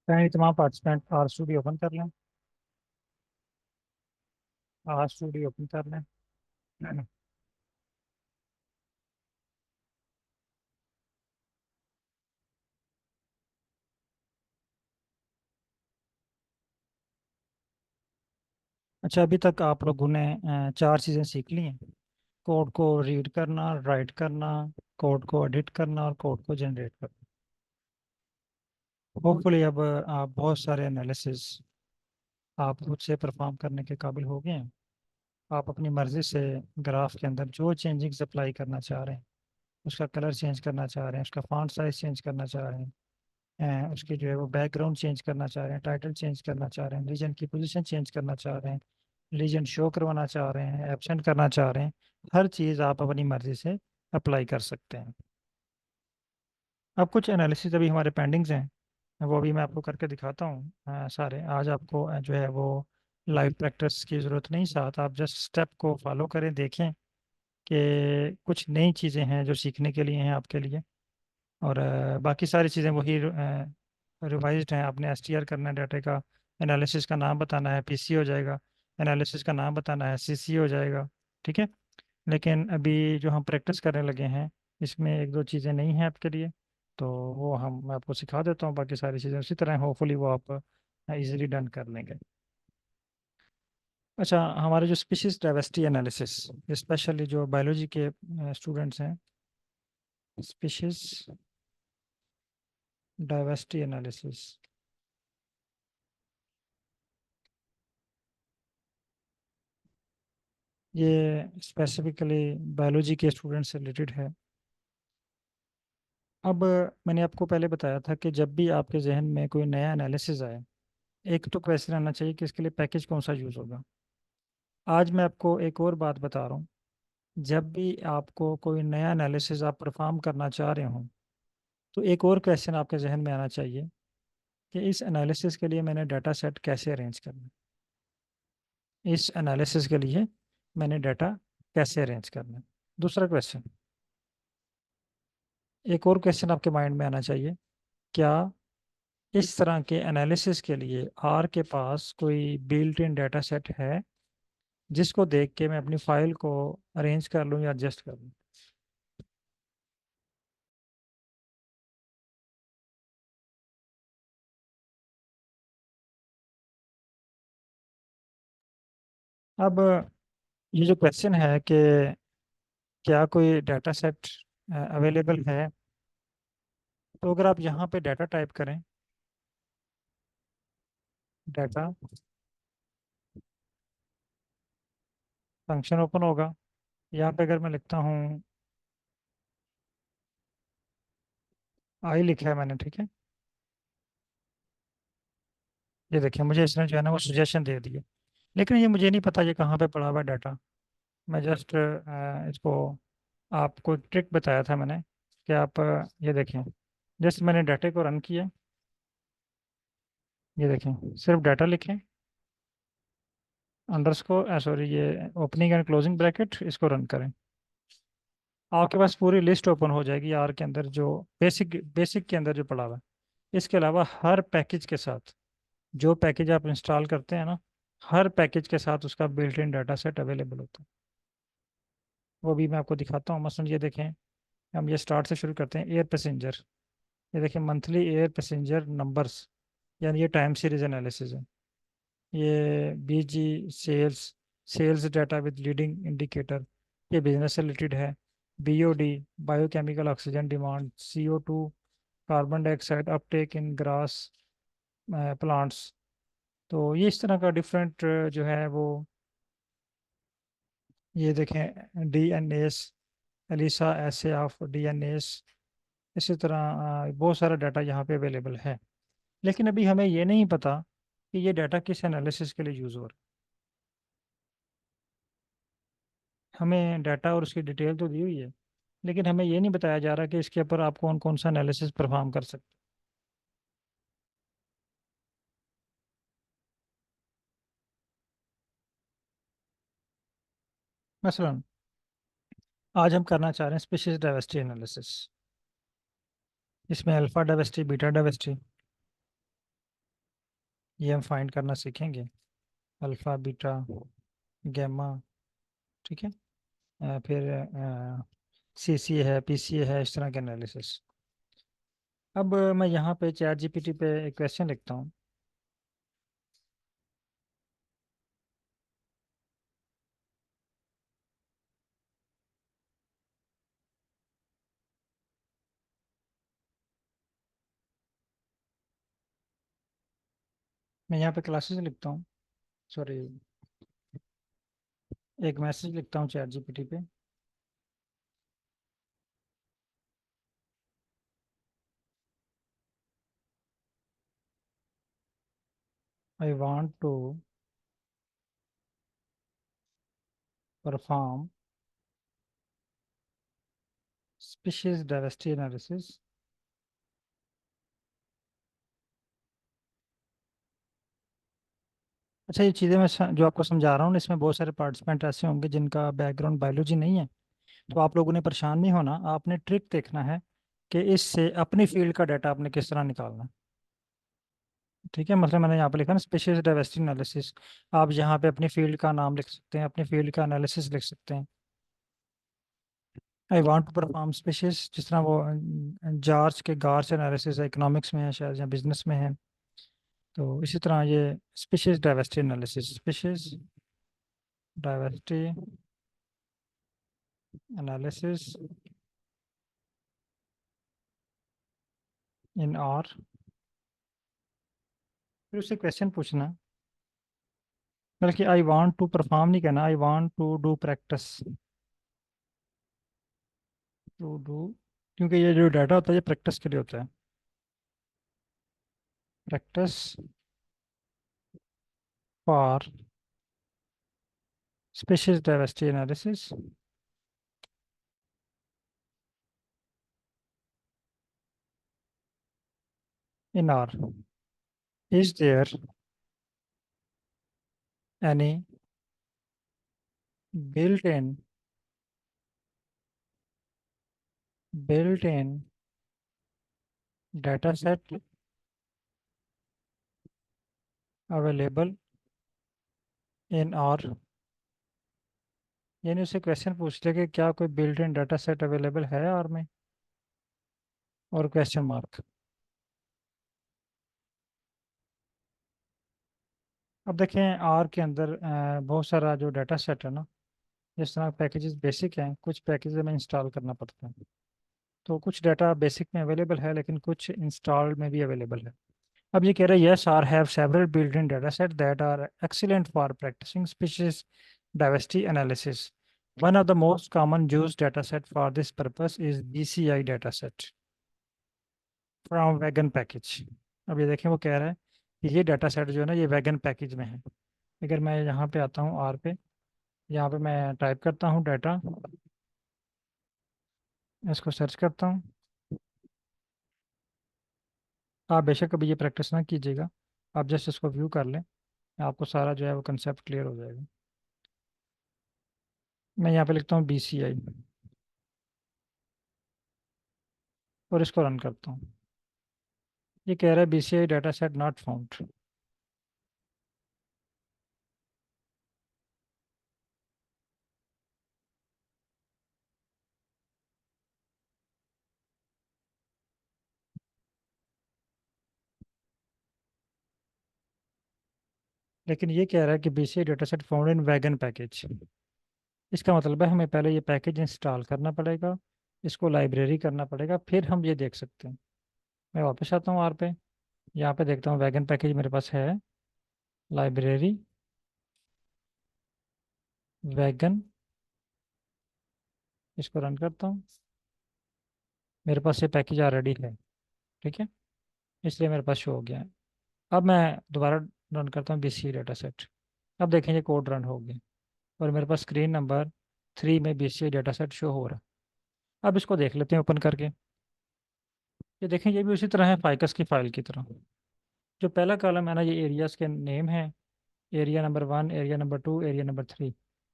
कहीं तमाम participant are studio open कर लें। आर स्टूडियो ओपन कर लें। अच्छा, अभी तक आप लोगों ने चार चीज़ें सीख ली हैं। कोड को रीड करना, राइट करना, कोड को एडिट करना और कोड को जनरेट करना। होपफुली अब आप बहुत सारे एनालिसिस आप खुद से परफॉर्म करने के काबिल हो गए हैं। आप अपनी मर्ज़ी से ग्राफ के अंदर जो चेंजिंग्स अप्लाई करना चाह रहे हैं, उसका कलर चेंज करना चाह रहे हैं, उसका फॉन्ट साइज चेंज करना चाह रहे हैं, उसकी जो है वो बैकग्राउंड चेंज करना चाह रहे हैं, टाइटल चेंज करना चाह रहे हैं, रीजन की पोजीशन चेंज करना चाह रहे हैं, रीजन शो करवाना चाह रहे हैं, एब्सेंट करना चाह रहे हैं। हर चीज़ आप अपनी मर्जी से अप्लाई कर सकते हैं। अब कुछ एनालिसिस अभी हमारे पेंडिंग्स हैं, वो भी मैं आपको करके दिखाता हूँ। सारे आज आपको जो है वो लाइव प्रैक्टिस की ज़रूरत नहीं, साथ आप जस्ट स्टेप को फॉलो करें, देखें कि कुछ नई चीज़ें हैं जो सीखने के लिए हैं आपके लिए। और बाकी सारी चीज़ें वही रिवाइज्ड हैं। आपने एसटीआर करना है, डाटा का एनालिसिस का नाम बताना है, पीसी हो जाएगा। एनालिसिस का नाम बताना है, सीसी हो जाएगा। ठीक है। लेकिन अभी जो हम प्रैक्टिस करने लगे हैं, इसमें एक दो चीज़ें नहीं हैं आपके लिए, तो वो मैं आपको सिखा देता हूँ। बाकी सारी चीज़ें उसी तरह होपफुली वो आप इजीली डन कर लेंगे। अच्छा, हमारे जो स्पीशीज डाइवर्सिटी एनालिसिस, स्पेशली जो बायोलॉजी के स्टूडेंट्स हैं, स्पीशीज डाइवर्सिटी एनालिसिस, ये स्पेसिफिकली बायोलॉजी के स्टूडेंट से रिलेटेड है। अब मैंने आपको पहले बताया था कि जब भी आपके जहन में कोई नया एनालिसिस आए, एक तो क्वेश्चन आना चाहिए कि इसके लिए पैकेज कौन सा यूज़ होगा। आज मैं आपको एक और बात बता रहा हूँ। जब भी आपको कोई नया एनालिसिस आप परफॉर्म करना चाह रहे हो, तो एक और क्वेश्चन आपके जहन में आना चाहिए कि इस एनालिसिस के लिए मैंने डाटा सेट कैसे अरेंज करना है। इस एनालिसिस के लिए मैंने डाटा कैसे अरेंज करना है। दूसरा क्वेश्चन, एक और क्वेश्चन आपके माइंड में आना चाहिए, क्या इस तरह के एनालिसिस के लिए आर के पास कोई बिल्ट इन डाटा सेट है जिसको देख के मैं अपनी फाइल को अरेंज कर लूँ या एडजस्ट कर लूँ। अब ये जो क्वेश्चन है कि क्या कोई डाटा सेट अवेलेबल है, तो अगर आप यहाँ पे डाटा टाइप करें, डाटा फंक्शन ओपन होगा। यहाँ पे अगर मैं लिखता हूँ, आई लिखा है मैंने, ठीक है। ये देखिए, मुझे इसने जो है ना वो सजेशन दे दिए, लेकिन ये मुझे नहीं पता ये कहाँ पे पड़ा हुआ है डाटा। मैं जस्ट इसको आपको ट्रिक बताया था मैंने कि आप ये देखें, जस्ट मैंने डाटा को रन किया। ये देखें, सिर्फ डाटा लिखें, अंडरस्कोर सॉरी, ये ओपनिंग एंड क्लोजिंग ब्रैकेट, इसको रन करें। आपके पास पूरी लिस्ट ओपन हो जाएगी आर के अंदर, जो बेसिक बेसिक के अंदर जो पड़ा हुआ है। इसके अलावा हर पैकेज के साथ, जो पैकेज आप इंस्टॉल करते हैं ना, हर पैकेज के साथ उसका built in data set available होता है। वो भी मैं आपको दिखाता हूँ। मसलन ये देखें, हम ये स्टार्ट से शुरू करते हैं, एयर पैसेंजर। ये देखिए, मंथली एयर पैसेंजर नंबर्स, यानी ये टाइम सीरीज एनालिसिस है। ये बीजी sales, sales data with leading indicator, ये बिजनेस से रिलेटेड है। BOD, biochemical oxygen demand, CO2, carbon dioxide uptake in grass plants. तो ये इस तरह का डिफरेंट जो है वो, ये देखें, डीएनएस, एलिसा ऐसे ऑफ डीएनएस। इसी तरह बहुत सारा डाटा यहाँ पे अवेलेबल है। लेकिन अभी हमें ये नहीं पता कि ये डाटा किस एनालिसिस के लिए यूज़ हो रहा है। हमें डाटा और उसकी डिटेल तो दी हुई है, लेकिन हमें ये नहीं बताया जा रहा कि इसके ऊपर आप कौन कौन सा एनालिसिस परफॉर्म कर सकते हैं। मसलन आज हम करना चाह रहे हैं स्पीशीज डाइवर्सिटी एनालिसिस। इसमें अल्फा डाइवर्सिटी, बीटा डाइवर्सिटी, ये हम फाइंड करना सीखेंगे। अल्फ़ा बीटा गैमा, ठीक है। फिर सी सी है, पी सी है, इस तरह के एनालिसिस। अब मैं यहाँ पे चैट जीपीटी पे एक क्वेश्चन लिखता हूँ। मैं यहाँ पे क्लासेस लिखता हूँ, सॉरी, एक मैसेज लिखता हूँ चैट जीपीटी पे। I want to perform species diversity analysis. अच्छा, ये चीज़ें मैं जो आपको समझा रहा हूँ ना, इसमें बहुत सारे पार्टिसिपेंट ऐसे होंगे जिनका बैकग्राउंड बायोलॉजी नहीं है। तो आप लोगों ने परेशान नहीं होना, आपने ट्रिक देखना है कि इससे अपनी फील्ड का डाटा आपने किस तरह निकालना है। ठीक है, मतलब मैंने यहाँ पे लिखा ना स्पेशीज डाइवर्सिटी एनालिसिस। आप यहाँ पे अपनी फील्ड का नाम लिख सकते हैं, अपनी फील्ड का एनालिसिस लिख सकते हैं। I want to perform species, जिस तरह वो जॉर्ज के गार्स एनालिसिस इकोनॉमिक्स में है शायद, या बिजनेस में है। तो इसी तरह ये species diversity analysis, species diversity analysis in are. फिर उससे क्वेश्चन पूछना, बल्कि आई वांट टू परफॉर्म नहीं कहना, I want to do practice, to do, क्योंकि ये जो डाटा होता है ये प्रैक्टिस के लिए होता है। Practice for species diversity analysis in R. Is there any built in built in data set available in और, यानी उससे क्वेश्चन पूछ लिया कि क्या कोई built in data set available है आर में, और क्वेश्चन मार्क। अब देखें आर के अंदर बहुत सारा जो डाटा सेट है ना, जिस तरह पैकेजेस बेसिक हैं, कुछ पैकेज में इंस्टॉल करना पड़ता है। तो कुछ डाटा बेसिक में अवेलेबल है, लेकिन कुछ इंस्टॉल्ड में भी अवेलेबल है। अब ये कह रहा है yes R have several built in data set that are excellent for practicing species diversity analysis. One of the most common used dataset for this purpose is BCI dataset from Wagon Package। अब ये देखें वो कह रहा है कि ये dataset जो है ना ये वैगन पैकेज में है। अगर मैं यहाँ पे आता हूँ आर पे, यहाँ पे मैं टाइप करता हूँ डाटा, इसको सर्च करता हूँ। आप बेशक अभी ये प्रैक्टिस ना कीजिएगा, आप जस्ट इसको व्यू कर लें, आपको सारा जो है वो कंसेप्ट क्लियर हो जाएगा। मैं यहाँ पे लिखता हूँ BCI और इसको रन करता हूँ। ये कह रहा है BCI डाटासेट नॉट फाउंड। लेकिन ये कह रहा है कि BCI dataset found in wagon package. इसका मतलब है हमें पहले ये पैकेज इंस्टॉल करना पड़ेगा, इसको लाइब्रेरी करना पड़ेगा, फिर हम ये देख सकते हैं। मैं वापस आता हूँ आर पे, यहाँ पे देखता हूँ वैगन पैकेज मेरे पास है, लाइब्रेरी वैगन, इसको रन करता हूँ। मेरे पास ये पैकेज ऑलरेडी है, ठीक है, इसलिए मेरे पास शो हो गया है। अब मैं दोबारा रन करता हूँ BCI डाटा सेट। अब देखें ये कोड रन हो गया और मेरे पास स्क्रीन नंबर 3 में BCI डाटा सेट शो हो रहा है। अब इसको देख लेते हैं ओपन करके। ये देखें ये भी उसी तरह है फाइकस की फाइल की तरह। जो पहला कॉलम है ना, ये एरियाज के नेम है, area number 1, area number 2, area number 3।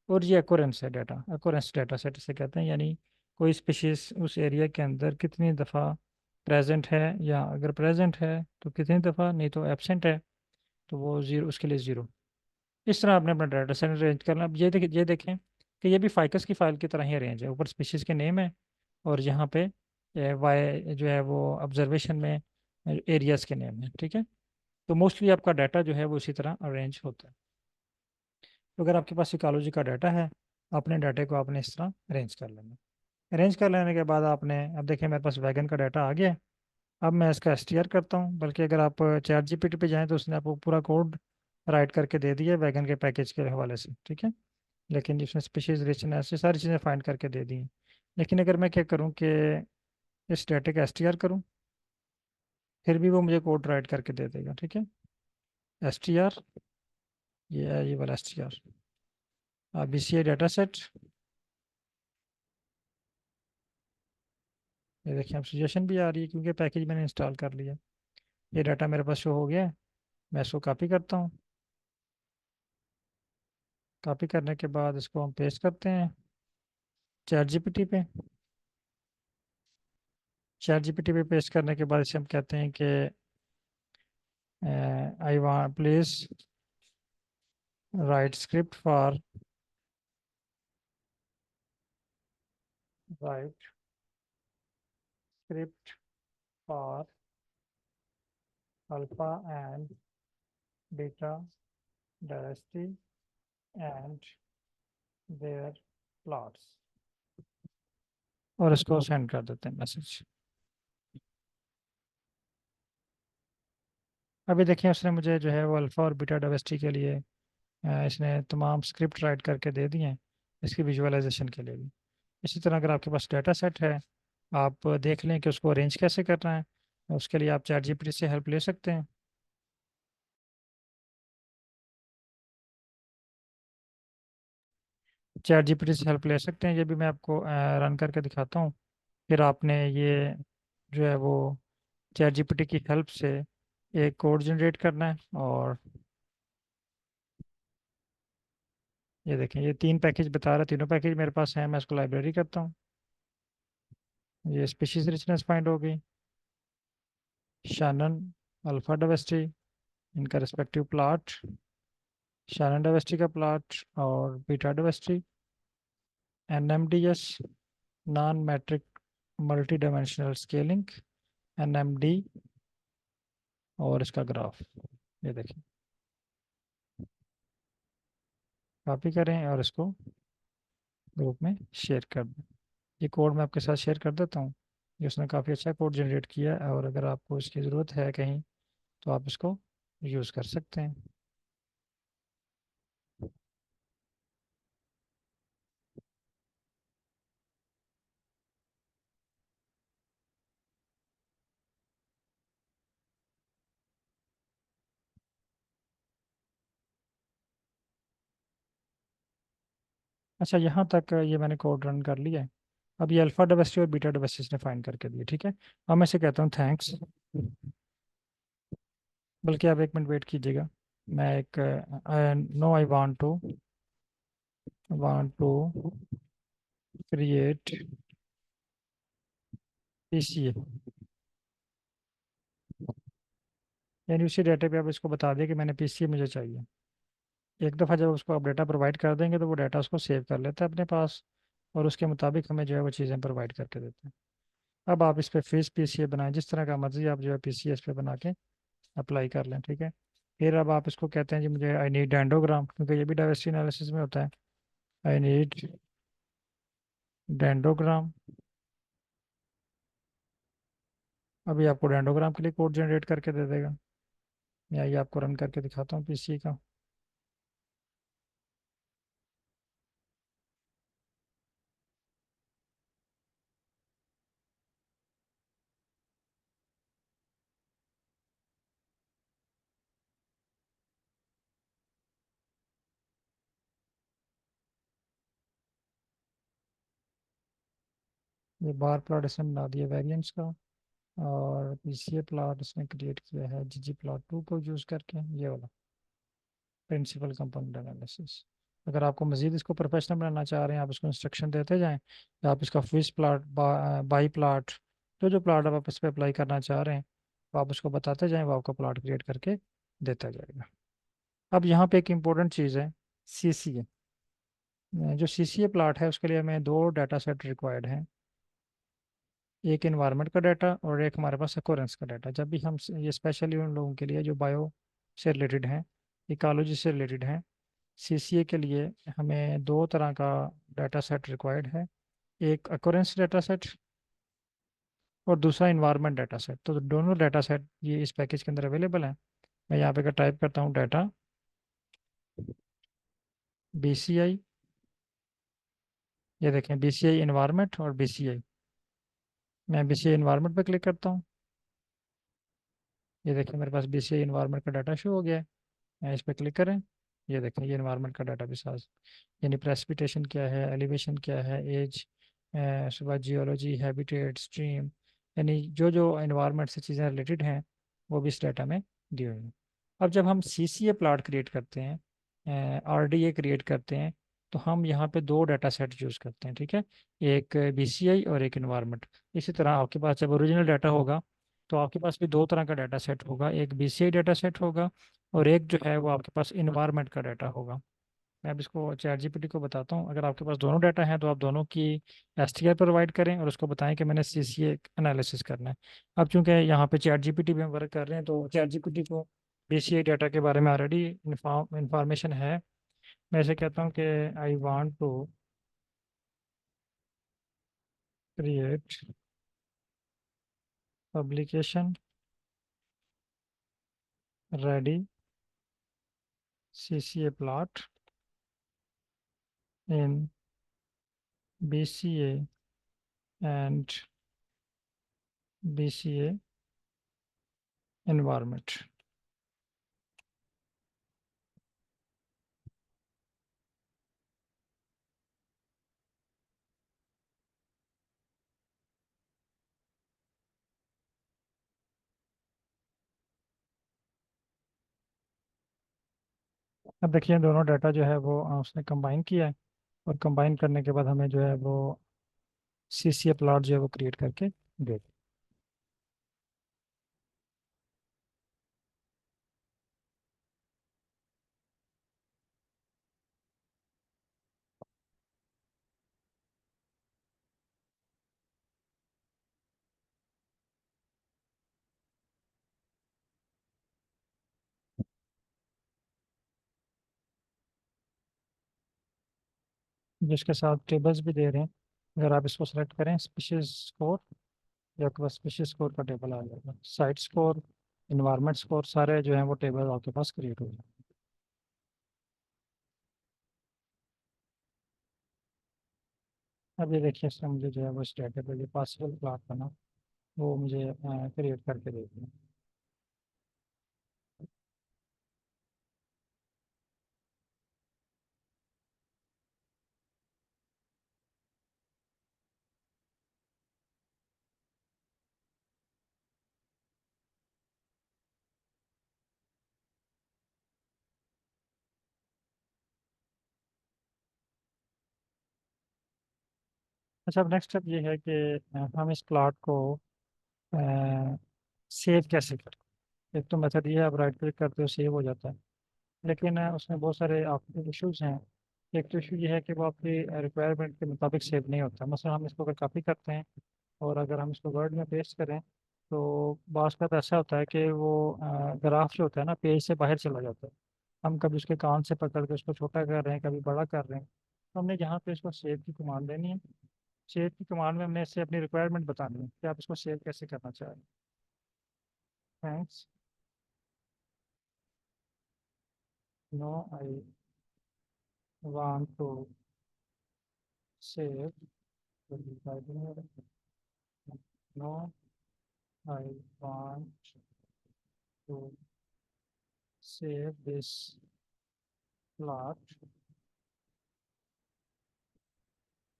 और ये अकोरेंस है डाटा, अकोरेंस डाटा सेट इसे कहते हैं, यानी कोई स्पीशीज उस एरिया के अंदर कितनी दफ़ा प्रेजेंट है, या अगर प्रेजेंट है तो कितनी दफ़ा, नहीं तो एब्सेंट है तो वो ज़ीरो, उसके लिए ज़ीरो। इस तरह आपने अपना डाटा सेट अरेंज करना। अब ये देखें कि ये भी फाइकस की फाइल की तरह ही अरेंज है। ऊपर स्पीशीज़ के नेम है, और यहाँ पे वाई जो है वो ऑब्जर्वेशन में एरियाज़ के नेम है, ठीक है। तो मोस्टली आपका डाटा जो है वो इसी तरह अरेंज होता है। तो अगर आपके पास इकोलॉजी का डाटा है, अपने डाटे को आपने इस तरह अरेंज कर लेना। अरेंज कर लेने के बाद आपने, अब देखिए मेरे पास वैगन का डाटा आ गया है। अब मैं इसका एसटीआर करता हूँ। बल्कि अगर आप चैट जीपीटी पे जाएं तो उसने आपको पूरा कोड राइट करके दे दिया वैगन के पैकेज के हवाले से, ठीक है। लेकिन इसमें स्पीशीज रिचनेस ये सारी चीज़ें फाइंड करके दे दी हैं। लेकिन अगर मैं क्या करूँ कि इस डाटे का एसटीआर करूँ, फिर भी वो मुझे कोड राइट करके दे देगा, ठीक है। एसटीआर, ये है ये वाला एसटीआर। बीसीए डाटा सेट, ये देखिए अब सजेशन भी आ रही है क्योंकि पैकेज मैंने इंस्टॉल कर लिया। ये डाटा मेरे पास शो हो गया है। मैं इसको कॉपी करता हूँ। कॉपी करने के बाद इसको हम पेस्ट करते हैं चैट जीपीटी पे। चैट जीपीटी पे पेस्ट करने के बाद इसे हम कहते हैं कि I want please write script for, write script for alpha and beta directory and their plots, और इसको सेंड कर देते हैं मैसेज। अभी देखिए उसने मुझे जो है वो अल्फा और बीटा डायवर्सिटी के लिए इसने तमाम स्क्रिप्ट राइट करके दे दिए हैं, इसकी विजुअलाइजेशन के लिए भी। इसी तरह अगर आपके पास डाटा सेट है, आप देख लें कि उसको अरेंज कैसे करना है, उसके लिए आप चैट जीपीटी से हेल्प ले सकते हैं। चैट जीपीटी से हेल्प ले सकते हैं, ये भी मैं आपको रन करके दिखाता हूँ। फिर आपने ये जो है वो चैट जीपीटी की हेल्प से एक कोड जनरेट करना है। और ये देखें ये तीन पैकेज बता रहा है, तीनों पैकेज मेरे पास हैं। मैं इसको लाइब्रेरी करता हूँ। ये स्पीशीज रिचनेस फाइंड हो गई, शैनन अल्फा डायवर्सिटी, इनका रिस्पेक्टिव प्लॉट, शैनन डायवर्सिटी का प्लॉट और beta diversity, NMDS non metric multi dimensional scaling, NMD, और इसका ग्राफ। ये देखिए कॉपी करें और इसको ग्रुप में शेयर कर दें। ये कोड मैं आपके साथ शेयर कर देता हूँ। ये उसने काफ़ी अच्छा कोड जनरेट किया है, और अगर आपको इसकी ज़रूरत है कहीं तो आप इसको यूज़ कर सकते हैं। अच्छा, यहाँ तक ये मैंने कोड रन कर लिया है। अब ये अल्फा डायवर्सिटी और बीटा डायवर्सिटी ने फाइंड करके दिए, ठीक है। अब मैं इसे कहता हूँ थैंक्स। बल्कि आप एक मिनट वेट कीजिएगा। मैं एक no I want to create PCA, यानी उसी डाटा पे आप इसको बता दें कि मैंने पीसीए मुझे चाहिए। एक दफ़ा जब उसको आप डाटा प्रोवाइड कर देंगे तो वो डाटा उसको सेव कर लेता है अपने पास, और उसके मुताबिक हमें जो है वो चीज़ें प्रोवाइड करके देते हैं। अब आप इस पर फेस पीसीए बनाएं, जिस तरह का मर्जी आप जो है पीसीए इस पे बना के अप्लाई कर लें, ठीक है। फिर अब आप इसको कहते हैं जी मुझे आई नीड डेंडोग्राम, क्योंकि ये भी डायवर्सिटी एनालिसिस में होता है। I need dendrogram. अभी आपको डेंडोग्राम के लिए कोड जनरेट करके दे देगा। मैं आइए आपको रन करके दिखाता हूँ पीसीए का। ये बार प्लॉट इसने बना दिया वेरिएंट्स का, और पीसीए प्लॉट इसने क्रिएट किया है जीजी प्लॉट 2 को यूज़ करके, ये वाला प्रिंसिपल कंपोनेंट एनालिसिस। अगर आपको मजीद इसको प्रोफेशनल बनाना चाह रहे हैं, आप इसको इंस्ट्रक्शन देते जाएं, या आप इसका फिश प्लाट, बाई प्लाट, जो प्लाट आप इस पर अप्लाई करना चाह रहे हैं, वो आप उसको बताते जाएं, वो आपका प्लाट क्रिएट करके देता जाएगा। अब यहाँ पे एक इम्पोर्टेंट चीज़ है, सीसीए। जो सीसीए प्लाट है उसके लिए हमें दो डाटा सेट रिक्वायर्ड हैं, एक इन्वायरमेंट का डाटा और एक हमारे पास अकोरेंस का डाटा। जब भी हम ये स्पेशली उन लोगों के लिए जो बायो से रिलेटेड हैं, इकोलॉजी से रिलेटेड हैं, सीसीए के लिए हमें दो तरह का डाटा सेट रिक्वायर्ड है, एक अकोरेंस डाटा सेट और दूसरा इन्वायरमेंट डाटा सेट। तो दोनों डाटा सेट ये इस पैकेज के अंदर अवेलेबल है। मैं यहाँ पे टाइप करता हूँ डाटा बीसीआई, ये देखें बीसीआई इन्वायरमेंट और बीसीआई। मैं बीसीआई इन्वायरमेंट पे क्लिक करता हूँ, ये देखें मेरे पास बीसीआई इन्वायरमेंट का डाटा शो हो गया है। मैं इस पर क्लिक करें, ये देखें ये इन्वायरमेंट का डाटा भी साज, यानी प्रेसिपिटेशन क्या है, एलिवेशन क्या है, एज, उसके बाद जियोलॉजी, हैबिटेट, स्ट्रीम, यानी जो जो इन्वायरमेंट से चीज़ें रिलेटेड हैं वो भी इस डाटा में दी हुई हैं। अब जब हम सीसीए प्लॉट क्रिएट करते हैं, आरडीए क्रिएट करते हैं, तो हम यहाँ पे दो डाटा सेट यूज़ करते हैं, ठीक है, एक बीसीआई और एक इन्वायरमेंट। इसी तरह आपके पास जब ओरिजिनल डाटा होगा तो आपके पास भी दो तरह का डाटा सेट होगा, एक बीसीआई डाटा सेट होगा और एक जो है वो आपके पास इन्वायरमेंट का डाटा होगा। मैं अब इसको चैट जीपीटी को बताता हूँ, अगर आपके पास दोनों डाटा हैं तो आप दोनों की एसटीआर प्रोवाइड करें और उसको बताएं कि मैंने सीसीए एनालिसिस करना है। अब चूंकि यहाँ पे चैट जीपीटी में हम वर्क कर रहे हैं तो चैट जीपीटी को बीसीए डाटा के बारे में ऑलरेडी इंफॉर्मेशन है। मैं ऐसे कहता हूँ कि I want to create publication ready CCA plot in BCA and BCA environment। अब देखिए दोनों डाटा जो है वो उसने कंबाइन किया है और कंबाइन करने के बाद हमें जो है वो सीसीए प्लॉट जो है वो क्रिएट करके दे दें। जिसके साथ टेबल्स भी दे रहे हैं। अगर आप इसको सेलेक्ट करें स्पीशीज स्कोर, या आपके पास स्पीशीज स्कोर का टेबल आ जाएगा, साइट स्कोर, इन्वायरमेंट स्कोर, सारे जो है वो टेबल आपके पास क्रिएट हो जाए। अब ये देखिए इसमें मुझे जो है वो इस डाटा पे जो पॉसिबल प्लॉट बना वो मुझे क्रिएट करके दे दिया। अच्छा, अब नेक्स्ट स्टेप ये है कि हम इस प्लॉट को सेव कैसे करें। एक तो मेथड ये है, आप राइट क्लिक करते हो सेव हो जाता है, लेकिन उसमें बहुत सारे आपके इश्यूज हैं। एक तो इशू ये है कि वो आपकी रिक्वायरमेंट के मुताबिक सेव नहीं होता। मतलब हम इसको अगर कॉपी करते हैं और अगर हम इसको वर्ड में पेस्ट करें तो बाज़ का ऐसा होता है कि वो ग्राफ जो होता है ना पेज से बाहर चला जाता है। हम कभी उसके कान से पकड़ के उसको छोटा कर रहे हैं, कभी बड़ा कर रहे हैं। तो हमने यहाँ पे इसको सेव की कमांड देनी है। सेव की कमांड में हमने इससे अपनी रिक्वायरमेंट बतानी है कि आप इसको सेव कैसे करना चाह रहे हैं। Thanks, no I want to save, no I want to save this plot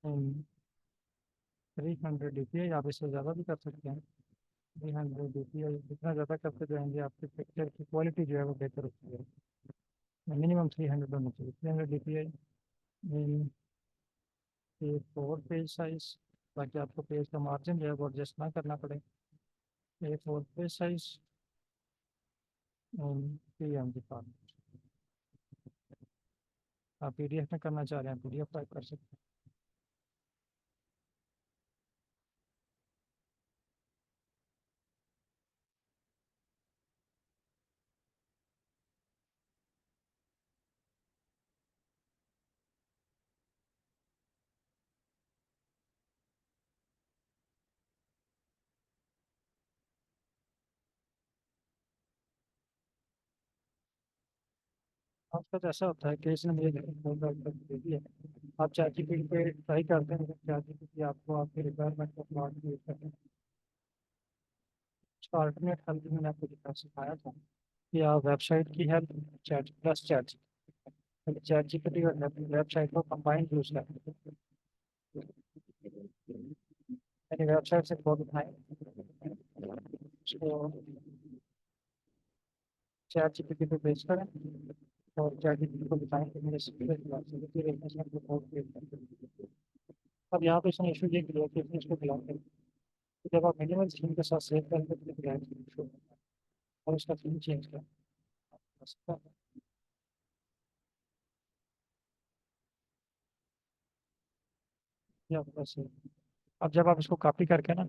in 300 dpi। आप इससे ज़्यादा भी कर सकते हैं। 300 dpi जितना ज़्यादा करते जाएंगे आपके पिक्चर की क्वालिटी जो है वो बेहतर होती है। मिनिमम 300 होना चाहिए, 300 dpi इन A4 पेज साइज, ताकि आपको पेज का मार्जिन जो है वो एडजस्ट ना करना पड़े। A4 page size in PNG format. आप पीडीएफ में करना चाह रहे हैं पीडीएफ टाइप कर सकते हैं। आपका तो ऐसा होता है कि इसने मुझे दे दी है। आप चैट जीपीटी पे ट्राई करते हैं चैट जीपीटी आपको आपके रिक्वायरमेंट को प्लॉट यूज करते हैं। उसका अल्टरनेट हल भी मैंने आपको सिखाया था कि आप वेबसाइट की help chat plus chat GPT और वेबसाइट को कंबाइन यूज करते हैं। यानी वेबसाइट से कोड उठाएं उसको चैट जीपीटी पे पेश करें और चैट जीपीटी को बताएं कि मेरे सीक्रेट कोड क्रिएट करें। अब यहाँ पे इसने इशू ये किया कि इसने इसको ब्लॉक कर दिया। तो जब आप मिनिमल थीम के साथ सेव करेंगे तो ब्लैक इशू होगा और उसका थीम चेंज कर सकता है। ये आपके पास है। अब जब आप इसको कॉपी करके ना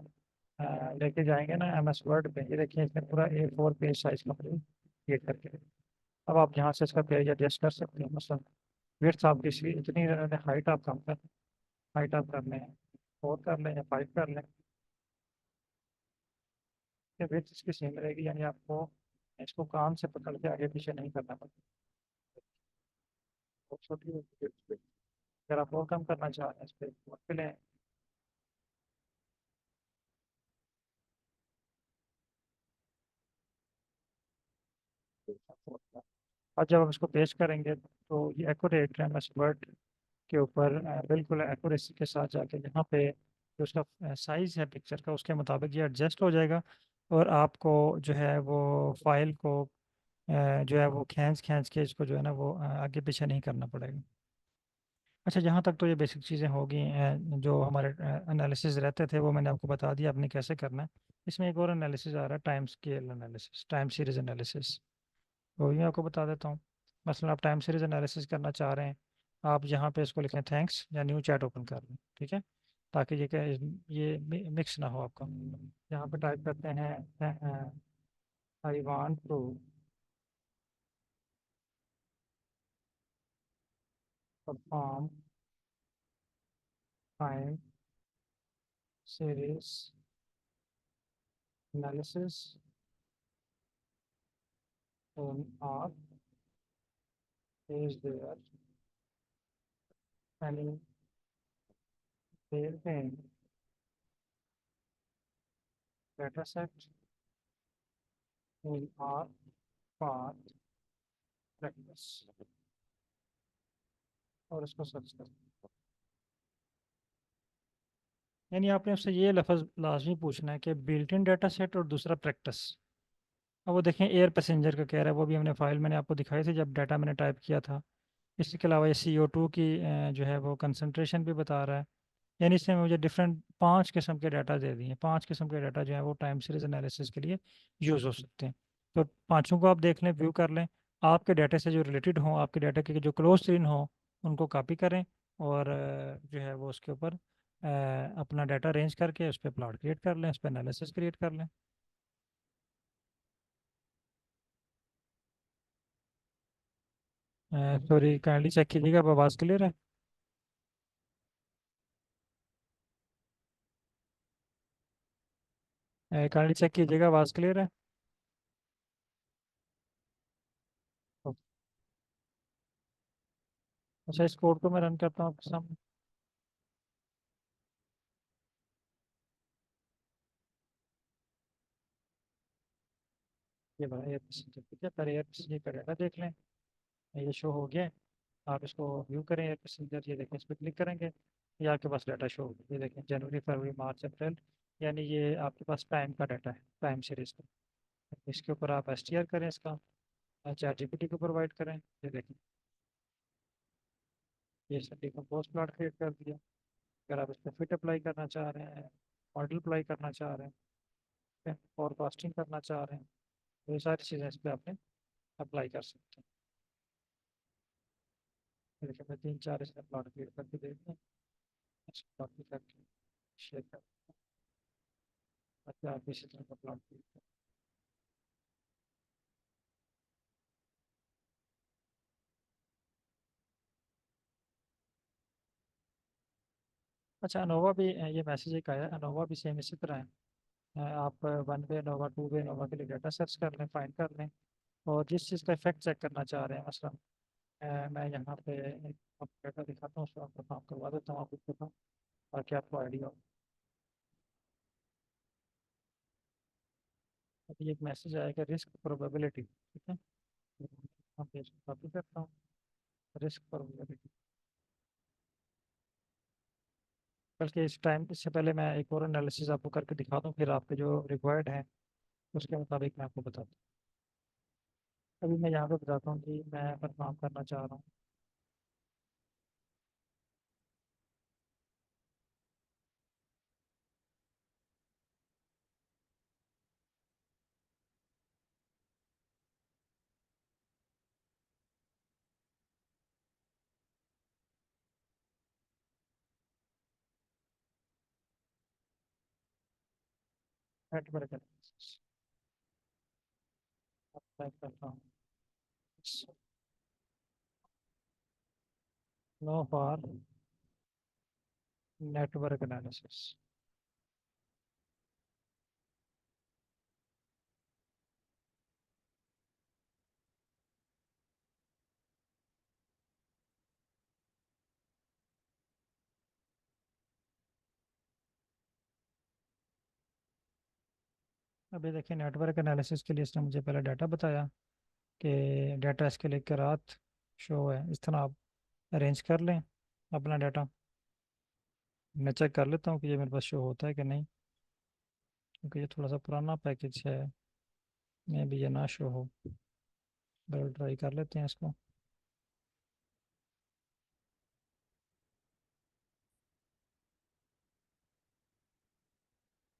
लेके जाएंगे ना एम एस वर्ड पे, ये देखिए इसने पूरा A4 पेज साइज का क्रिएट करके। अब आप यहाँ से इसका पेज एडजस्ट कर सकते हैं। मसलन विड्थ आपकी इतनी रहने, हाइट आप कम कर, हाइट आप कर लें 4 कर लें या 5 कर लें। ये विड्थ इसकी सेम रहेगी, यानी आपको इसको कान से पकड़ के आगे पीछे नहीं करना पड़ेगा। बहुत छोटी होती है। अगर आप और कम करना चाह रहे हैं इस पर मुश्किल है। और जब आप इसको पेश करेंगे तो ये एक्यूरेट एमएस वर्ड के ऊपर बिल्कुल एक्यूरेसी के साथ जाके यहाँ पे जो उसका साइज है पिक्चर का उसके मुताबिक ये एडजस्ट हो जाएगा। और आपको जो है वो फाइल को जो है वो खींच खींच के इसको जो है ना वो आगे पीछे नहीं करना पड़ेगा। अच्छा, जहाँ तक तो ये बेसिक चीज़ें होगी जो हमारे एनालिसिस रहते थे वो मैंने आपको बता दिया आपने कैसे करना है। इसमें एक और एनालिसिस आ रहा है time scale analysis, time series analysis. वो भी मैं आपको बता देता हूँ। मसलन आप टाइम सीरीज एनालिसिस करना चाह रहे हैं, आप यहाँ पे इसको लिखें थैंक्स या न्यू चैट ओपन कर लें, ठीक है। ताकि ये क्या ये मिक्स ना हो आपका। यहाँ पे टाइप करते हैं I want to perform time series analysis on R is there any built-in dataset in R path practice और इसको सर्च करें। यानी आपने उससे ये लफ्ज़ लाजमी पूछना है कि बिल्ट इन डाटा सेट और दूसरा प्रैक्टिस। अब वो देखें एयर पैसेंजर का कह रहा है, वो भी हमने फाइल मैंने आपको दिखाई थी जब डाटा मैंने टाइप किया था। इसके अलावा ये CO2 की जो है वो कंसनट्रेशन भी बता रहा है। यानी इसने मुझे डिफरेंट 5 किस्म के डाटा दे दिए हैं। 5 किस्म के डाटा जो है वो टाइम सीरीज एनालिसिस के लिए यूज़ हो सकते हैं। तो पांचों को आप देख लें, व्यू कर लें। आपके डाटा से जो रिलेटेड हों, आपके डाटा के जो क्लोज इन हों, उनको कॉपी करें और जो है वो उसके ऊपर अपना डाटा अरेंज करके उस पर प्लॉट क्रिएट कर लें, उस पर एनालिसिस क्रिएट कर लें। सॉरी, काइंडली चेक कीजिएगा, अब आवाज़ क्लियर है। काइंडली चेक कीजिएगा, आवाज़ क्लियर है। तो, अच्छा, इस कोड को मैं रन करता हूँ आपके सामने। ये बड़ा एयर पैसेंजर, ठीक है, पहले एयर पैसेंजर का डाटा देख लें। ये शो हो गया है। आप इसको व्यू करें एयर पैसेंजर, ये देखें, इस पर क्लिक करेंगे, ये आपके पास डाटा शो होगा। ये देखें जनवरी फरवरी मार्च अप्रैल, यानी ये आपके पास टाइम का डाटा है, टाइम सीरीज का। इसके ऊपर आप STR करें इसका, चैट जीपीटी को प्रोवाइड करें। ये देखें, ये इसने डिकम्पोज प्लॉट क्रिएट कर दिया। अगर आप इस पर फिट अप्लाई करना चाह रहे हैं, मॉडल अप्लाई करना चाह रहे हैं, फोरकास्टिंग करना चाह रहे हैं, तो ये सारी चीज़ें इस पर आपने अप्लाई कर सकते हैं। लेकिन मैं 3 4 इसमें प्लॉट क्रिएट करके दे दूँ, कॉपी करके शेयर कर, ताकि आप भी इसी तरह का प्लॉट क्रिएट करें। अच्छा, अनोवा भी ये मैसेज एक आया, अनोवा भी सेम इसी तरह है। आप one way ANOVA, two way ANOVA के लिए डाटा सर्च कर लें, फाइंड कर लें, और जिस चीज़ का इफेक्ट चेक करना चाह रहे हैं, मसलन मैं यहाँ पे एक आपको डाटा दिखाता हूँ, उसको आपको काम करवा देता हूँ, आपको बताऊँ ताकि आपको आइडिया हो। अभी एक मैसेज आएगा, रिस्क प्रोबेबिलिटी, ठीक है। यहाँ पे इसको कॉपी करता हूँ, रिस्क प्रोबेबिलिटी। बल्कि इस टाइम, इससे पहले मैं एक और एनालिसिस आपको करके दिखा दूँ, फिर आपके जो रिक्वायर्ड है उसके मुताबिक मैं आपको बताता हूँ। अभी मैं यहाँ पे बताता हूँ कि मैं परफॉर्म करना चाह रहा हूँ। नेटवर्क एनालिसिस टाइप करता हूँ, नो फॉर नेटवर्क एनालिसिस। अभी देखिए, नेटवर्क एनालिसिस के लिए इसने मुझे पहले डाटा बताया कि डाटा इसके लिए के रात शो है, इस तरह आप अरेंज कर लें अपना डाटा। मैं चेक कर लेता हूँ कि ये मेरे पास शो होता है कि नहीं, क्योंकि ये थोड़ा सा पुराना पैकेज है, मैं भी ये ना शो हो। डबल ट्राई कर लेते हैं इसको।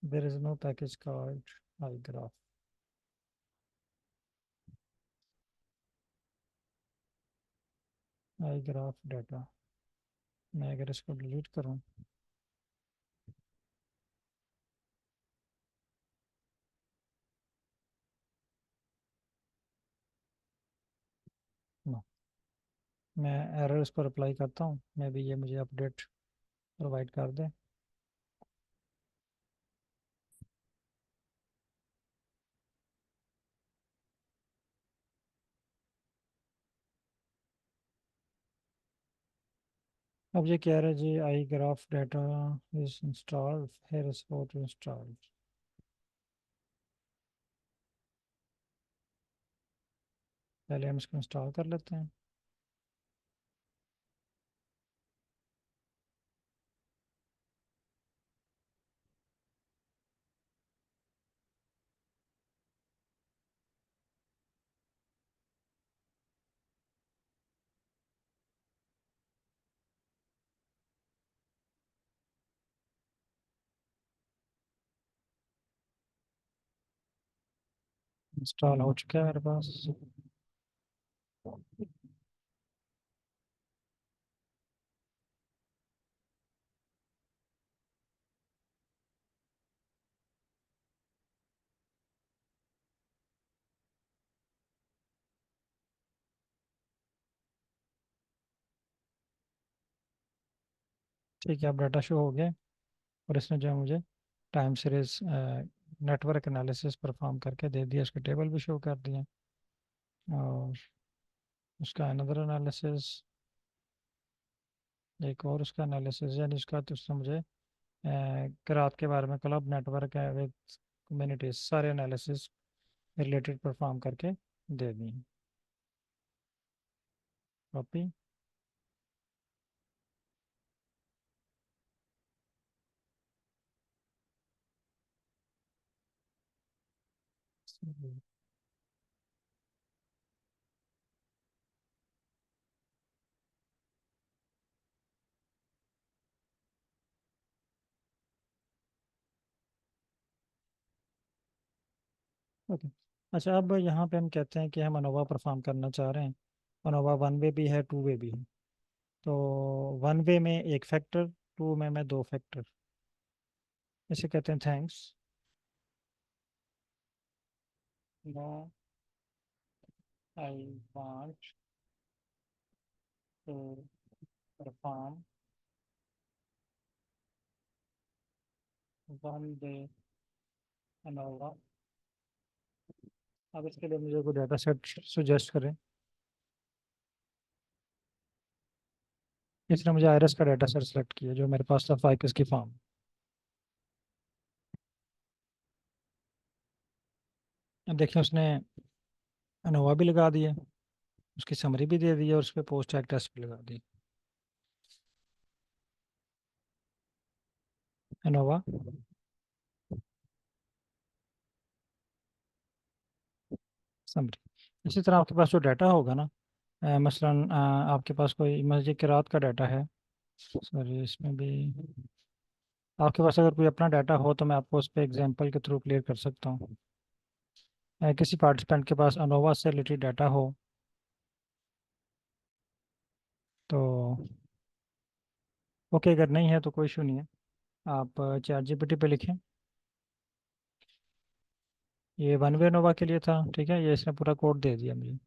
There is no package called igraph. Igraph data, मैं अगर इसको डिलीट करूँ, नो, मैं एरर इस पर अप्लाई करता हूँ, मैं भी ये मुझे अपडेट प्रोवाइड कर दे। अब ये कह रहा है जी, igraph data is installed, here is how to install. पहले हम इसको इंस्टॉल कर लेते हैं। इंस्टॉल हो चुका है मेरे पास। ठीक है, अब डाटा शो हो गया, और इसने जो है मुझे time series network analysis perform करके दे दिया, उसके टेबल भी शो कर दिए, और उसका अनदर एनालिसिस, एक और उसका एनालिसिस, यानी उसका तो उसने मुझे रात के बारे में, क्लब नेटवर्क है विद कम्युनिटीज, सारे एनालिसिस रिलेटेड परफॉर्म करके दे दिए। Copy, okay. अच्छा, अब यहाँ पे हम कहते हैं कि हम अनोवा परफॉर्म करना चाह रहे हैं। अनोवा वन वे भी है, टू वे भी है। तो वन वे में एक फैक्टर, टू में मैं दो फैक्टर। इसे कहते हैं thanks. No I want to perform one day ANOVA. अब इसके लिए मुझे कोई डाटा सेट सुजेस्ट करें। इसने मुझे आयरस का डाटा सेट सेलेक्ट किया जो मेरे पास था फाइकस की फॉर्म। अब देखिए उसने अनोवा भी लगा दिया, उसकी समरी भी दे दी और उस पर पोस्ट टैग टेस्ट भी लगा दी। ANOVA summary. इसी तरह आपके पास जो डाटा होगा ना, मसलन आपके पास कोई मस्जिद की रात का डाटा है। सॉरी, इसमें भी आपके पास अगर कोई अपना डाटा हो तो मैं आपको उस पर एग्जांपल के थ्रू क्लियर कर सकता हूँ। किसी पार्टिसिपेंट के पास अनोवा से रिलेटेड डाटा हो तो ओके, अगर नहीं है तो कोई इशू नहीं है। आप चैट जीपीटी पे लिखें। ये वन वे नोवा के लिए था, ठीक है, ये इसने पूरा कोड दे दिया मुझे।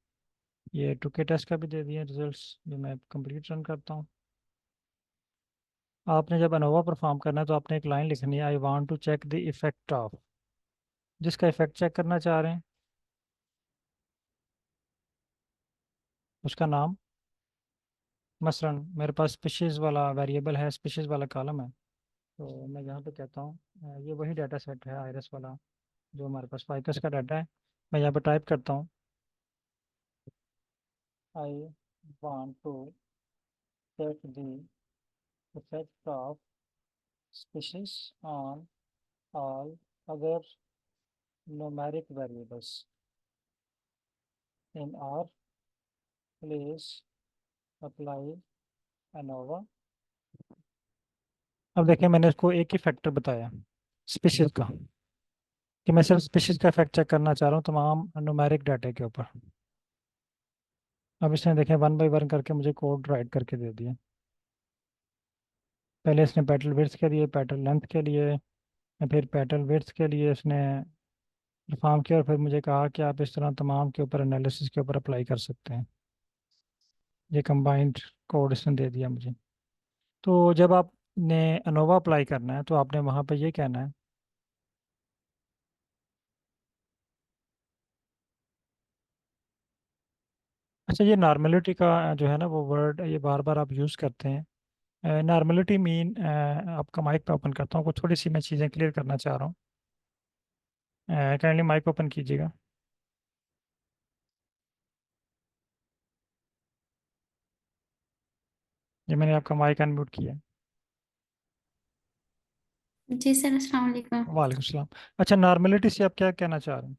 ये टू के टेस्ट का भी दे दिया रिजल्ट्स, जो मैं कंप्लीट रन करता हूँ। आपने जब अनोवा परफॉर्म करना है तो आपने एक लाइन लिखनी है, I want to check the effect of. जिसका इफेक्ट चेक करना चाह रहे हैं उसका नाम। मसलन मेरे पास स्पीशीज़ वाला वेरिएबल है, स्पीशीज़ वाला कॉलम है। तो मैं यहाँ पे कहता हूँ ये वही डाटा सेट है आयरस वाला जो हमारे पास फाइकस का डाटा है। मैं यहाँ पे टाइप करता हूँ, I want to check the effect of species on all other numeric variables in our place apply ANOVA। अब देखिए मैंने इसको एक ही फैक्टर बताया स्पीशीज का, कि मैं सिर्फ स्पीशीज का इफेक्ट चेक करना चाह रहा हूँ तमाम न्यूमेरिक डाटा के ऊपर। अब इसने देखें वन बाई वन करके मुझे कोड राइट करके दे दिया। पहले इसने पेटल विड्थ के लिए, पेटल लेंथ के लिए, फिर पेटल विड्थ के लिए इसने परफॉर्म किया और फिर मुझे कहा कि आप इस तरह तमाम के ऊपर एनालिसिस के ऊपर अप्लाई कर सकते हैं। ये कंबाइंड कोड इसने दे दिया मुझे। तो जब आपने अनोवा अप्लाई करना है तो आपने वहाँ पे ये कहना है, अच्छा ये नॉर्मलिटी का जो है ना वो वर्ड ये बार बार आप यूज़ करते हैं। नॉर्मलिटी मीन, आपका माइक पे ओपन करता हूँ, कुछ थोड़ी सी मैं चीज़ें क्लियर करना चाह रहा हूँ। काइंडली माइक ओपन कीजिएगा। ये मैंने आपका माइक अनम्यूट किया है। जी सर, अस्सलाम वालेकुम। वालेकुम सलाम। अच्छा, नॉर्मलिटी से आप क्या कहना चाह रहे हैं?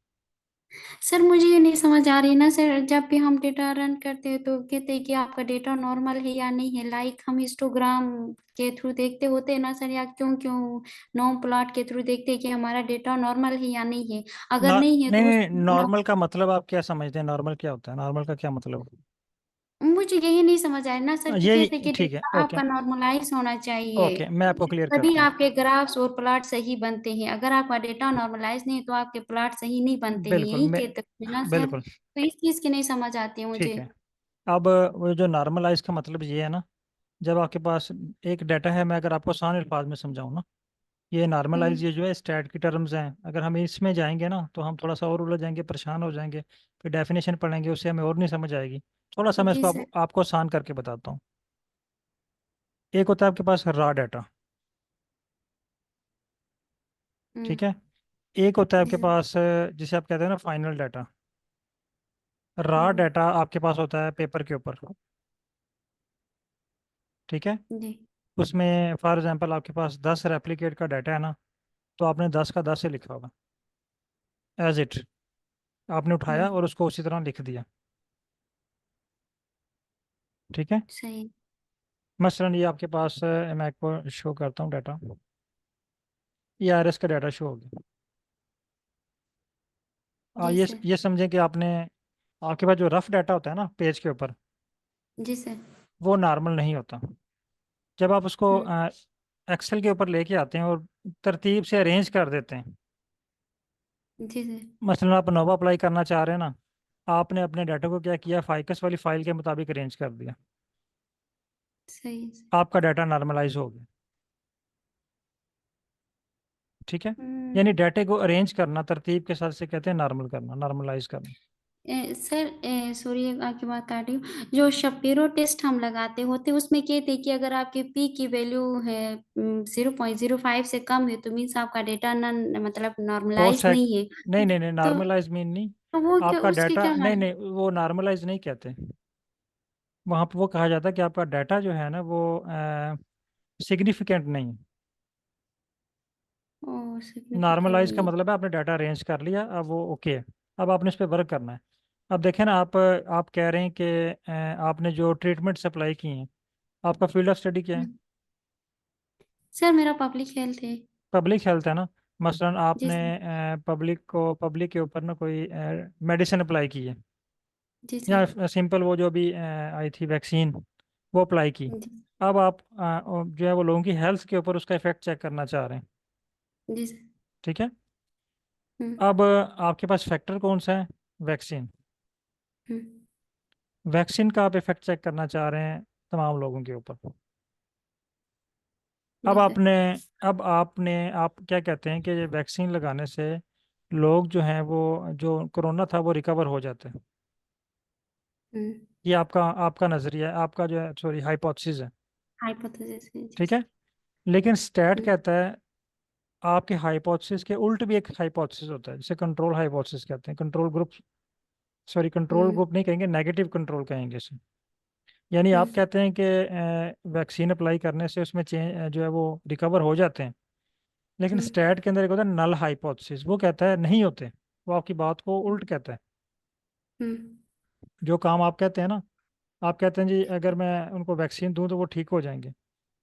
सर मुझे ये नहीं समझ आ रही ना सर, जब भी हम डेटा रन करते हैं तो कहते हैं कि आपका डेटा नॉर्मल है या नहीं है। लाइक हम हिस्टोग्राम के थ्रू देखते होते हैं ना सर, या क्यों क्यों नॉम प्लॉट के थ्रू देखते हैं कि हमारा डेटा नॉर्मल है या नहीं है। अगर नहीं है नहीं तो उस नहीं, नॉर्मल का मतलब आप क्या समझते हैं? नॉर्मल क्या होता है? नॉर्मल का क्या मतलब? मुझे यही नहीं समझ आया ना सर, कि ये कहते हैं कि ठीक है, डेटा ओके। आपका नॉर्मलाइज होना चाहिए, ओके, मैं आपको क्लियर तभी करता हूँ। आपके ग्राफ्स और प्लॉट सही बनते हैं। अगर आपका डेटा नॉर्मलाइज नहीं है तो आपके प्लॉट सही नहीं बनते हैं, बिल्कुल, यही मैं कहते हैं ना सर। बिल्कुल तो इस चीज की नहीं समझ आती है ठीक मुझे। है। अब वो जो नॉर्मलाइज का मतलब ये है ना, जब आपके पास एक डाटा है, मैं अगर आपको आसान अल्फाज में समझाऊँ ना, ये नॉर्मलाइज हम्म। ये जो है स्टैट की टर्म्स हैं, अगर हम इसमें जाएंगे ना तो हम थोड़ा सा और उलझ जाएंगे, परेशान हो जाएंगे। फिर डेफिनेशन पढ़ेंगे उससे हमें और नहीं समझ आएगी। थोड़ा सा मैं जी इसको सर। आपको आसान करके बताता हूँ। एक होता है आपके पास रॉ डाटा, हम्म। ठीक है। एक होता है जी आपके सर। पास जिसे आप कहते हैं ना फाइनल डाटा। रॉ हम्म। डाटा आपके पास होता है पेपर के ऊपर, ठीक है। जी। उसमें फॉर एग्जांपल आपके पास 10 रेप्लिकेट का डाटा है ना, तो आपने 10 का 10 से लिखा होगा एज इट, आपने उठाया हम्म। और उसको उसी तरह लिख दिया, ठीक है। सही। मसलन ये आपके पास मैं आपको शो करता हूँ डाटा। ये आरएस का डाटा शो हो गया। जी ये सर। ये समझें कि आपने, आपके पास जो रफ डाटा होता है ना पेज के ऊपर, जी सर। वो नॉर्मल नहीं होता। जब आप उसको हम्म। एक्सेल के ऊपर लेके आते हैं और तरतीब से अरेंज कर देते हैं, जी सर। मसलन आप नोवा अप्लाई करना चाह रहे हैं ना, आपने अपने डाटा को क्या किया, फाइकस वाली फाइल के मुताबिक अरेंज कर दिया, सही है सर। आपका डाटा नॉर्मलाइज हो गया। ठीक है। हम्म। यानी डाटे को अरेंज करना तरतीब के साथ से कहते हैं नॉर्मल करना, नॉर्मलाइज करना। सर सॉरी आपकी बात काट रही हूँ, जो शपीरो टेस्ट हम लगाते होते उसमें कहते हैं कि अगर आपके पी की वैल्यू है 0.05 से कम है तो मीन्स आपका डेटा नन मतलब पोस्ट नॉर्मलाइज है। नहीं है। नहीं नहीं नहीं, तो नॉर्मलाइज मीन नहीं। वो क्या, आपका उसके डाटा क्या नहीं माने? नहीं, वो नॉर्मलाइज नहीं कहते। वहाँ पर वो कहा जाता है कि आपका डाटा जो है ना वो सिग्निफिकेंट नहीं है। ओ सिग्निफिकेंट नॉर्मलाइज का नहीं। मतलब है आपने डाटा अरेंज कर लिया, अब वो ओके है। अब आपने इस पर वर्क करना है। अब देखें ना, आप कह रहे हैं कि आपने जो ट्रीटमेंट सप्लाई की हैं, आपका फील्ड ऑफ स्टडी क्या है? सर मेरा पब्लिक हेल्थ है। पब्लिक हेल्थ है ना। मसलन जी आपने सर। पब्लिक के ऊपर ना कोई मेडिसिन अप्लाई की है, जी सर। या सिंपल वो जो भी आई थी वैक्सीन, वो अप्लाई की। जी। अब आप जो है वो लोगों की हेल्थ के ऊपर उसका इफेक्ट चेक करना चाह रहे हैं। जी सर। ठीक है। हम्म। अब आपके पास फैक्टर कौन सा है? वैक्सीन। हम्म। वैक्सीन का आप इफेक्ट चेक करना चाह रहे हैं तमाम लोगों के ऊपर। अब जी सर। आपने आप क्या कहते हैं कि ये वैक्सीन लगाने से लोग जो हैं वो, जो कोरोना था वो रिकवर हो जाते हैं। हम्म। ये आपका आपका नजरिया है, आपका जो है सॉरी हाइपोथेसिस है। हाइपोथेसिस है जी ठीक सर। है। लेकिन स्टैट हम्म। कहता है आपके हाइपोथेसिस के उल्ट भी एक हाइपोथेसिस होता है, जिसे कंट्रोल हाइपोथेसिस कहते हैं, कंट्रोल ग्रुप। सॉरी, कंट्रोल हम्म। ग्रुप नहीं कहेंगे, नेगेटिव कंट्रोल कहेंगे इसे। यानी आप हम्म। कहते हैं कि वैक्सीन अप्लाई करने से उसमें चेंज जो है वो रिकवर हो जाते हैं। लेकिन हम्म। स्टैट के अंदर एक होता है नल हाइपोथेसिस, वो कहता है नहीं होते। वो आपकी बात को उल्ट कहता है। हम्म। जो काम आप कहते हैं ना, आप कहते हैं जी अगर मैं उनको वैक्सीन दूं तो वो ठीक हो जाएंगे,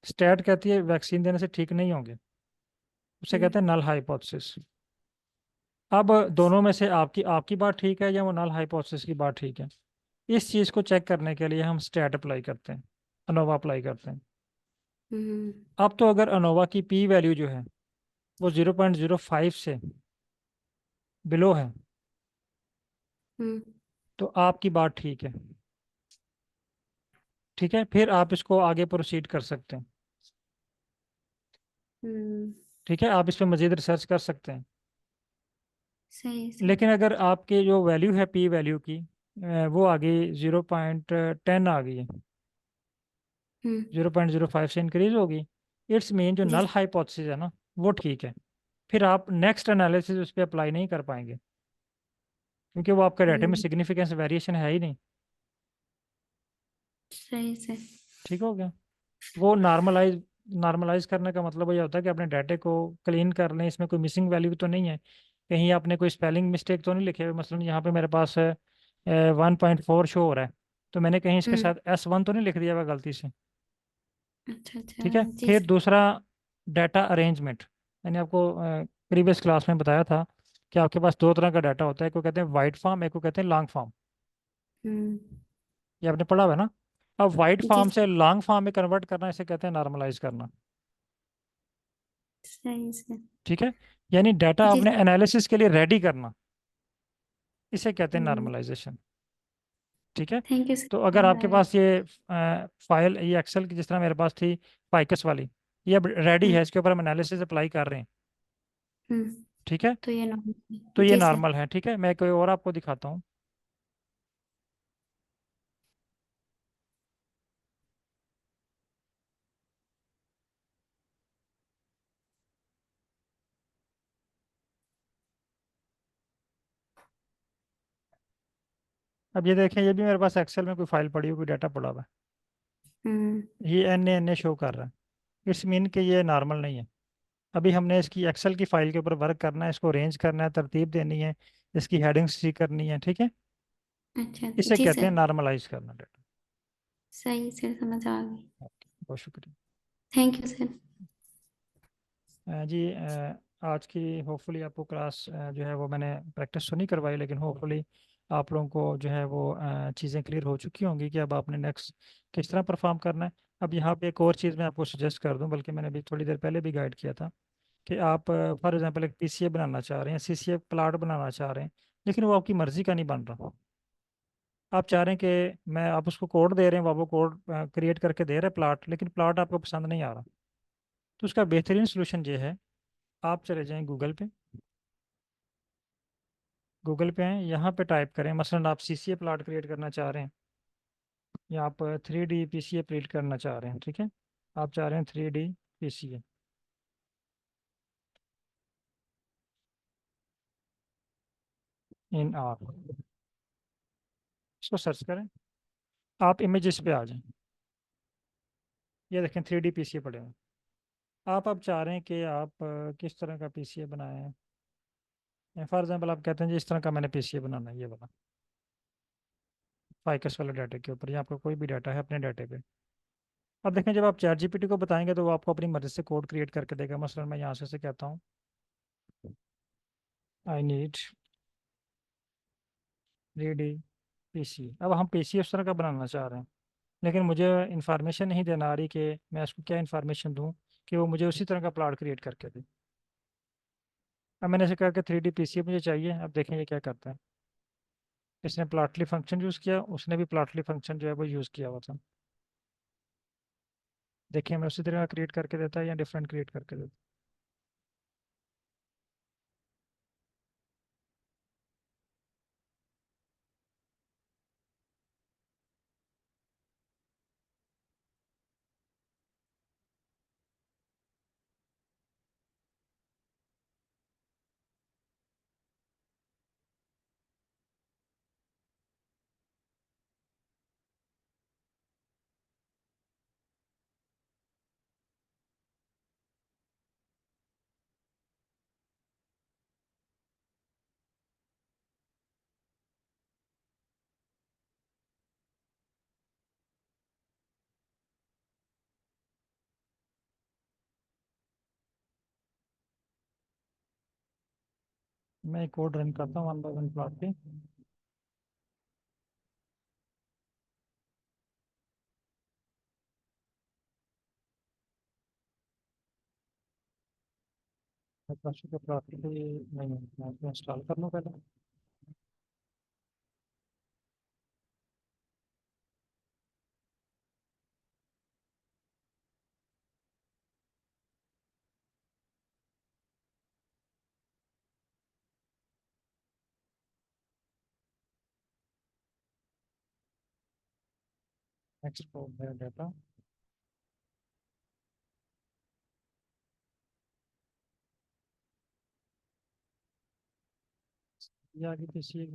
स्टैट कहती है वैक्सीन देने से ठीक नहीं होंगे। उसे कहते हैं हम्म। Null hypothesis. अब दोनों में से आपकी आपकी बात ठीक है या वो नल हाइपोथेसिस की बात ठीक है? इस चीज़ को चेक करने के लिए हम स्टैट अप्लाई करते हैं, अनोवा अप्लाई करते हैं। हम्म। अब तो अगर अनोवा की पी वैल्यू जो है वो 0.05 से बिलो है, हम्म। तो आपकी बात ठीक है। ठीक है, फिर आप इसको आगे प्रोसीड कर सकते हैं। हम्म। ठीक है, आप इस पर मजीद रिसर्च कर सकते हैं। सही सर। लेकिन अगर आपकी जो वैल्यू है पी वैल्यू की, वो आ गई 0.10 आ गई है, हम्म। 0.05 से इंक्रीज होगी, इट्स मीन जो जी नल सर। हाइपोथेसिस है ना वो ठीक है। फिर आप नेक्स्ट एनालिसिस उस पर अप्लाई नहीं कर पाएंगे, क्योंकि वो आपके डाटा में हम्म। सिग्निफिकेंस वेरिएशन है ही नहीं। सही सर। ठीक हो गया। वो नॉर्मलाइज करने का मतलब ये होता है कि अपने डाटे को क्लीन कर लें, इसमें कोई मिसिंग वैल्यू तो नहीं है, कहीं आपने कोई स्पेलिंग मिस्टेक तो नहीं लिखे हुए। मसलन यहाँ पे मेरे पास 1.4 शो हो रहा है, तो मैंने कहीं इसके हम्म। साथ S1 तो नहीं लिख दिया हुआ गलती से। अच्छा अच्छा। ठीक है। जी फिर सर। दूसरा, डाटा अरेंजमेंट। मैंने आपको प्रीवियस क्लास में बताया था कि आपके पास दो तरह का डाटा होता है, एक को कहते हैं वाइड फॉर्म, एक को कहते हैं लॉन्ग फॉर्म। हम्म। ये आपने पढ़ा हुआ है ना। अब वाइड जी फॉर्म से सर। लॉन्ग फॉर्म में कन्वर्ट करना, इसे कहते हैं नॉर्मलाइज करना। सही सर। ठीक है। यानी डाटा जी अपने सर। एनालिसिस के लिए रेडी करना, इसे कहते हैं हम्म। नॉर्मलाइजेशन। ठीक है। थैंक यू सर तो फॉर अगर आपके गाइड। पास ये फाइल, ये एक्सेल की जिस तरह मेरे पास थी फाइकस वाली, ये अब रेडी हम्म। है, इसके ऊपर हम एनालिसिस अप्लाई कर रहे हैं। हम्म। ठीक है। तो ये नॉर्मल तो है ये जी सर। नॉर्मल है। ठीक है, मैं कोई और आपको दिखाता हूँ। अब ये देखें, ये भी मेरे पास एक्सेल में कोई फाइल पड़ी हुई, कोई डाटा पड़ा हुआ हम्म। है, ये एन ए शो कर रहा है। इट्स मीन कि ये नॉर्मल नहीं है। अभी हमने इसकी एक्सेल की फाइल के ऊपर वर्क करना है, इसको अरेंज करना है, तरतीब देनी है, इसकी हेडिंग्स ठीक करनी है। ठीक है। अच्छा इसे जी कहते हैं सर। नॉर्मलाइज करना डाटा। सही सर समझ आ गई। बहुत शुक्रिया। Thank you sir. जी आज की होपफुली आपको क्लास जो है वो मैंने प्रैक्टिस तो नहीं करवाई, लेकिन होपफुली आप लोगों को जो है वो चीज़ें क्लियर हो चुकी होंगी कि अब आपने नेक्स्ट किस तरह परफॉर्म करना है। अब यहाँ पे एक और चीज़ मैं आपको सजेस्ट कर दूं, बल्कि मैंने अभी थोड़ी देर पहले भी गाइड किया था, कि आप फॉर एग्जांपल एक पीसीए बनाना चाह रहे हैं, सीसीए प्लाट बनाना चाह रहे हैं, लेकिन वो आपकी मर्जी का नहीं बन रहा। आप चाह रहे हैं कि मैं आप उसको कोड दे रहे हैं, वो कोड क्रिएट करके दे रहे हैं प्लाट, लेकिन प्लाट आपको पसंद नहीं आ रहा। तो उसका बेहतरीन सोल्यूशन ये है, आप चले जाएं गूगल पे। गूगल पे हैं, यहाँ पे टाइप करें, मसलन आप सीसीए प्लाट क्रिएट करना चाह रहे हैं, या आप 3D पीसीए प्रिंट करना चाह रहे हैं, ठीक है। आप चाह रहे हैं 3D पीसीए इन आर, इसको सर्च करें। आप इमेजेस पे आ जाएं, ये देखें 3D पीसीए पड़े हैं। आप अब चाह रहे हैं कि आप किस तरह का पीसीए बनाएं। फॉर एग्जांपल आप कहते हैं जी इस तरह का मैंने पीसीए बनाना है, ये वाला फाइकस वाले डाटा के ऊपर, या आपका कोई भी डाटा है अपने डाटे पे। अब देखें जब आप चैट जीपीटी को बताएंगे तो वो आपको अपनी मर्जी से कोड क्रिएट करके देगा। मसलन मैं यहाँ से कहता हूँ आई नीड 3D पीसी। अब हम पीसी उस तरह का बनाना चाह रहे हैं, लेकिन मुझे इन्फॉर्मेशन नहीं देना आ रही कि मैं उसको क्या इन्फॉर्मेशन दूँ कि वो मुझे उसी तरह का प्लॉट क्रिएट करके दे। अब मैंने ऐसे कहा कि 3D पीसी मुझे चाहिए। अब देखें ये क्या करता है, इसने प्लॉटली फंक्शन यूज़ किया, उसने भी प्लॉटली फंक्शन जो है वो यूज़ किया हुआ था। देखिए मैं उसी तरह का क्रिएट करके देता है या डिफरेंट क्रिएट करके देता है। मैं एक कोड रन करता हूँ 1 बाय 1 प्लॉट पे। के प्लॉट पे नहीं, मैं इसको इंस्टॉल कर लूँ पहले। एक्सपोर्ट है डाटा। ये आगे पीछे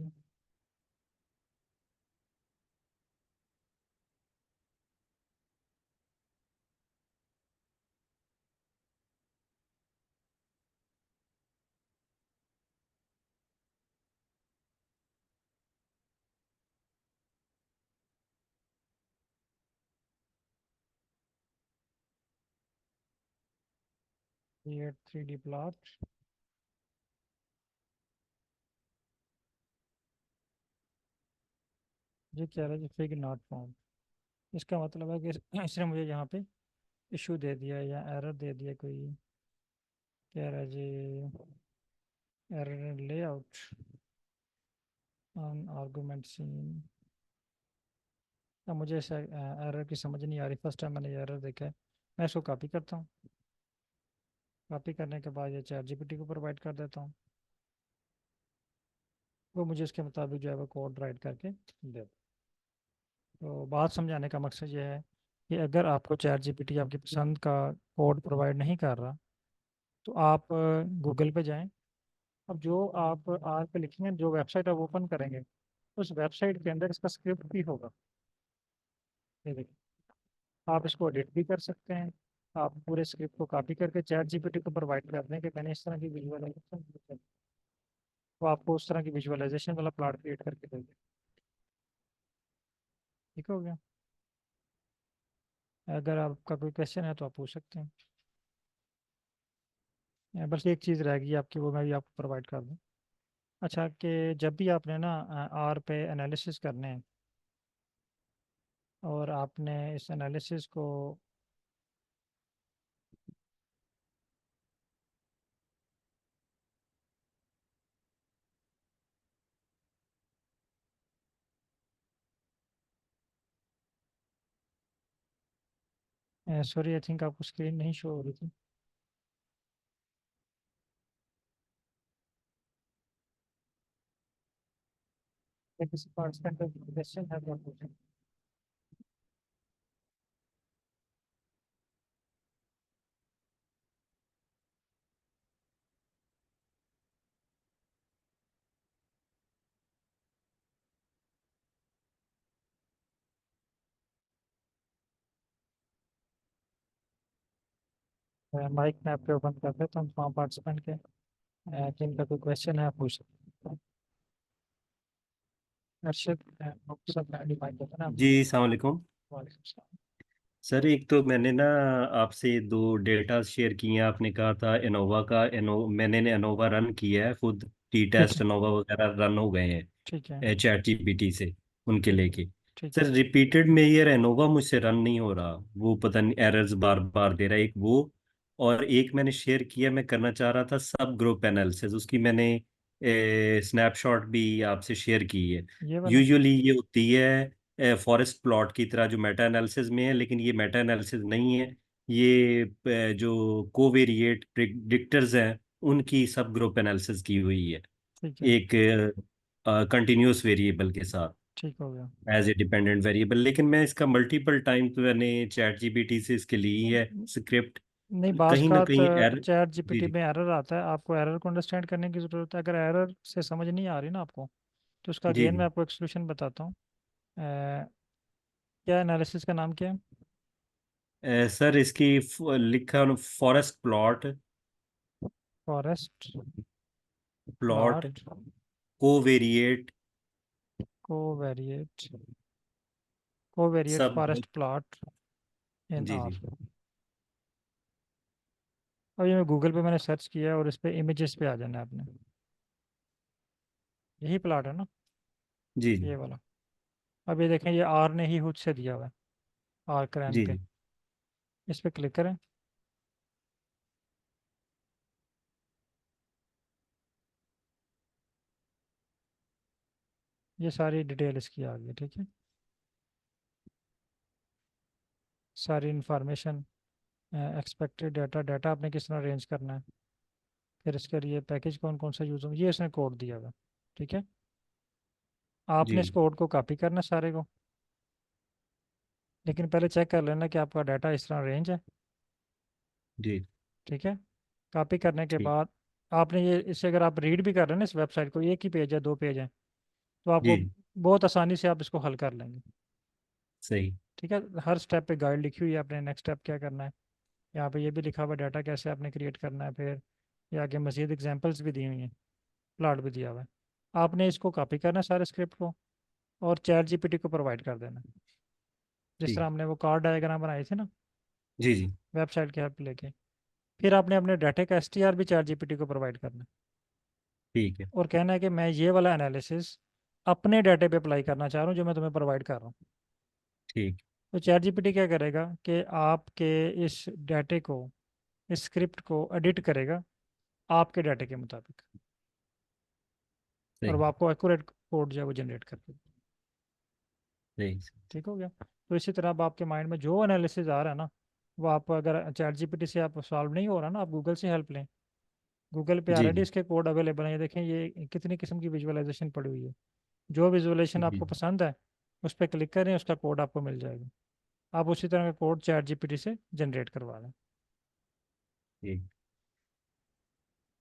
क्रिएट 3D प्लॉट। ये कह रहा है जी फिग नॉट फाउंड। इसका मतलब है कि इसने मुझे यहाँ पे इशू दे दिया या एरर दे दिया कोई। कह रहा है जी error layout on argument seen. अब मुझे ऐसा एरर की समझ नहीं आ रही, फर्स्ट टाइम मैंने ये एरर देखा है। मैं इसको कॉपी करता हूँ, कॉपी करने के बाद ये चैट जीपीटी को प्रोवाइड कर देता हूँ, वो मुझे इसके मुताबिक जो है वो कोड राइट करके दे। तो बात समझाने का मकसद ये है कि अगर आपको चैट जीपीटी आपकी पसंद का कोड प्रोवाइड नहीं कर रहा, तो आप गूगल पे जाएं। अब जो आप आर पे लिखेंगे, जो वेबसाइट आप ओपन करेंगे, उस वेबसाइट के अंदर इसका स्क्रिप्ट भी होगा। ये देखिए, आप इसको एडिट भी कर सकते हैं। आप पूरे स्क्रिप्ट को कॉपी करके चैट जीपीटी को प्रोवाइड कर दें कि मैंने इस तरह की विजुअलाइजेशन, वो आपको उस तरह की विजुअलाइजेशन वाला प्लॉट क्रिएट करके दे दें। ठीक हो गया। अगर आपका कोई क्वेश्चन है तो आप पूछ सकते हैं। बस एक चीज़ रह गई आपकी, वो मैं भी आपको प्रोवाइड कर दूँ। अच्छा, कि जब भी आपने ना आर पे एनालिसिस करने हैं और आपने इस एनालिसिस को सॉरी, आई थिंक आपको स्क्रीन नहीं शो हो रही थी। क्या किसी पार्टिसिपेंट का क्वेश्चन है तो आप पूछें। माइक में आपके ओपन कर दे तो हम वहाँ पार्टिसिपेंट के जिनका कोई क्वेश्चन है आप पूछ सकते हैं। अर्शद, आपके साथ माइक ओपन है जी आपका। अस्सलाम वालेकुम। वालेकुम सलाम। सर एक तो मैंने ना आपसे दो डेटा शेयर किए हैं। आपने कहा था इनोवा का, मैंने इनोवा रन किया है खुद। टी ठीक टेस्ट है। इनोवा वगैरह रन हो गए ठीक है। हैं चैट जीपीटी से, उनके ठीक। लेके। ठीक सर है। रिपीटेड में ये इनोवा मुझसे रन नहीं हो रहा, वो पता नहीं एरर्स बार बार दे रहा है, एक वो। और एक मैंने शेयर किया, मैं करना चाह रहा था सब ग्रुप एनालिसिस, उसकी मैंने स्नैपशॉट भी आपसे शेयर की है। ये वाला। यूजुअली ये होती है फॉरेस्ट प्लॉट की तरह जो मेटा एनालिसिस में है, लेकिन ये मेटा एनालिसिस नहीं है। ये जो कोवेरिएट प्रिडिक्टर्स हैं उनकी सब ग्रुप एनालिसिस की हुई है, ठीक है। एक कंटिन्यूस वेरिएबल के साथ, ठीक हो गया। As a dependent variable. लेकिन मैं इसका मल्टीपल टाइम तो मैंने चैट जीपीटी से इसके ली है स्क्रिप्ट, नहीं, बाज कहीं का ना कहीं एरर। चैट जी जीपीटी जी में एरर आता है, आपको एरर को अंडरस्टैंड करने की ज़रूरत है। अगर एरर से समझ नहीं आ रही ना आपको, तो उसका जी अगेन मैं जी। आपको एक सोल्यूशन बताता हूँ। क्या एनालिसिस का नाम क्या है? सर इसकी लिखा forest plot, forest plot plot covariate covariate covariate सब। Forest plot in G R. जी अब ये मैं गूगल पे मैंने सर्च किया और इस पे इमेजेस पे आ जाना है आपने। यही प्लॉट है ना? जी जी ये वाला। अब ये देखें, ये आर ने ही खुद से दिया हुआ है, आर क्रैन जी पे। जी इस पे क्लिक करें। ये सारी डिटेल इसकी आ गई, ठीक है। सारी इंफॉर्मेशन, एक्सपेक्टेड डाटा, डाटा आपने किस तरह अरेंज करना है, फिर इसके लिए पैकेज कौन कौन सा यूज़ होगा, ये इसने कोड दिया हुआ है, ठीक है। आपने इस जी कोड को कॉपी करना है सारे को, लेकिन पहले चेक कर लेना कि आपका डाटा इस तरह अरेंज है, जी। ठीक है। कॉपी करने के ठीक। बाद आपने ये, इसे अगर आप रीड भी कर रहे हैं ना इस वेबसाइट को, एक ही पेज है, दो पेज है, तो आपको जी बहुत आसानी से आप इसको हल कर लेंगे, सही। ठीक है। हर स्टेप पे गाइड लिखी हुई है, आपने नेक्स्ट स्टेप क्या करना है। यहाँ पे ये भी लिखा हुआ है डाटा कैसे आपने क्रिएट करना है, फिर ये आगे मज़ीद एग्जांपल्स भी दी हुई हैं, प्लॉट भी दिया हुआ है। आपने इसको कॉपी करना है सारे स्क्रिप्ट को, और चैट जीपीटी को प्रोवाइड कर देना, जिस तरह ठीक। हमने वो कार्ड डायग्राम बनाए थे ना जी जी वेबसाइट की हेल्प लेके। फिर आपने अपने डाटा का एसटीआर भी चैट जीपीटी को प्रोवाइड करना है, ठीक है। और कहना है कि मैं ये वाला एनालिसिस अपने डाटे पे अप्लाई करना चाह रहा हूँ जो मैं तुम्हें प्रोवाइड कर रहा हूँ। ठीक। तो चैट जीपीटी क्या करेगा कि आपके इस डाटे को, इस स्क्रिप्ट को एडिट करेगा आपके डाटे के मुताबिक, और सही वो आपको एक्यूरेट कोड जो है वो जनरेट कर देगा। सही। ठीक हो गया। तो इसी तरह अब आपके माइंड में जो एनालिसिस आ रहा है ना, वो आप अगर चैट जीपीटी से आप सॉल्व नहीं हो रहा ना, आप गूगल से हेल्प लें। गूगल पे जी ऑलरेडी जी इसके कोड अवेलेबल हैं, ये देखें ये कितनी किस्म की विजुअलाइजेशन पड़ी हुई है। जो विजुअलाइजेशन जी। आपको पसंद है उस पर क्लिक करें, उसका कोड आपको मिल जाएगा। आप उसी तरह का कोड चैट जीपीटी से जनरेट करवा लें। ठीक।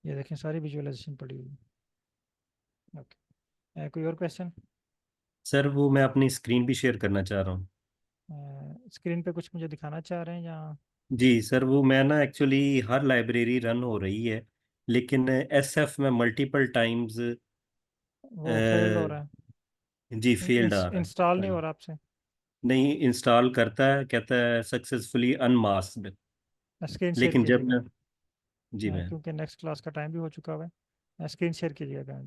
ये देखें सारी विजुअलाइजेशन पड़ी हुई है। ओके, कोई और क्वेश्चन? सर वो मैं अपनी स्क्रीन भी शेयर करना चाह रहा हूँ। स्क्रीन पे कुछ मुझे दिखाना चाह रहे हैं या? जी सर, वो मैं ना एक्चुअली हर लाइब्रेरी रन हो रही है, लेकिन एसएफ में मल्टीपल टाइम्स वो फेल्ड हो रहा जी है, फेल्ड आ रहा इंस्टॉल नहीं है। हो रहा आपसे? नहीं इंस्टॉल करता है, कहता है सक्सेसफुली अनमास्क्ड। स्क्रीन शेयर लेकिन जब कीजिएगा, मैं, जी मैं, क्योंकि नेक्स्ट क्लास का टाइम भी हो चुका हुआ है। स्क्रीन शेयर कीजिएगा।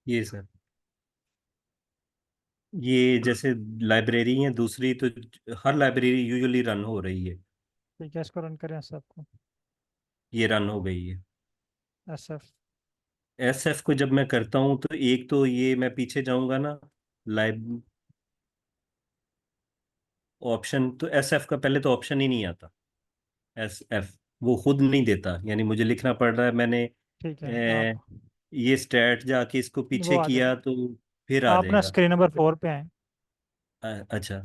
ये सर, ये जैसे लाइब्रेरी है दूसरी, तो हर लाइब्रेरी यूजुअली रन हो रही है। ठीक है, इसको रन करें सबको। ये रन हो गई है। SF। SF को जब मैं करता हूँ तो एक तो ये मैं पीछे जाऊंगा ना, लाइव ऑप्शन, तो SF का पहले तो ऑप्शन ही नहीं आता। SF वो खुद नहीं देता, यानी मुझे लिखना पड़ रहा है। मैंने ठीक है, ए, आप ये स्टैट जाके इसको वो पीछे आ जाएगा। किया तो फिर आ आप ना जाएगा। स्क्रीन नंबर 4 पे आए। अच्छा,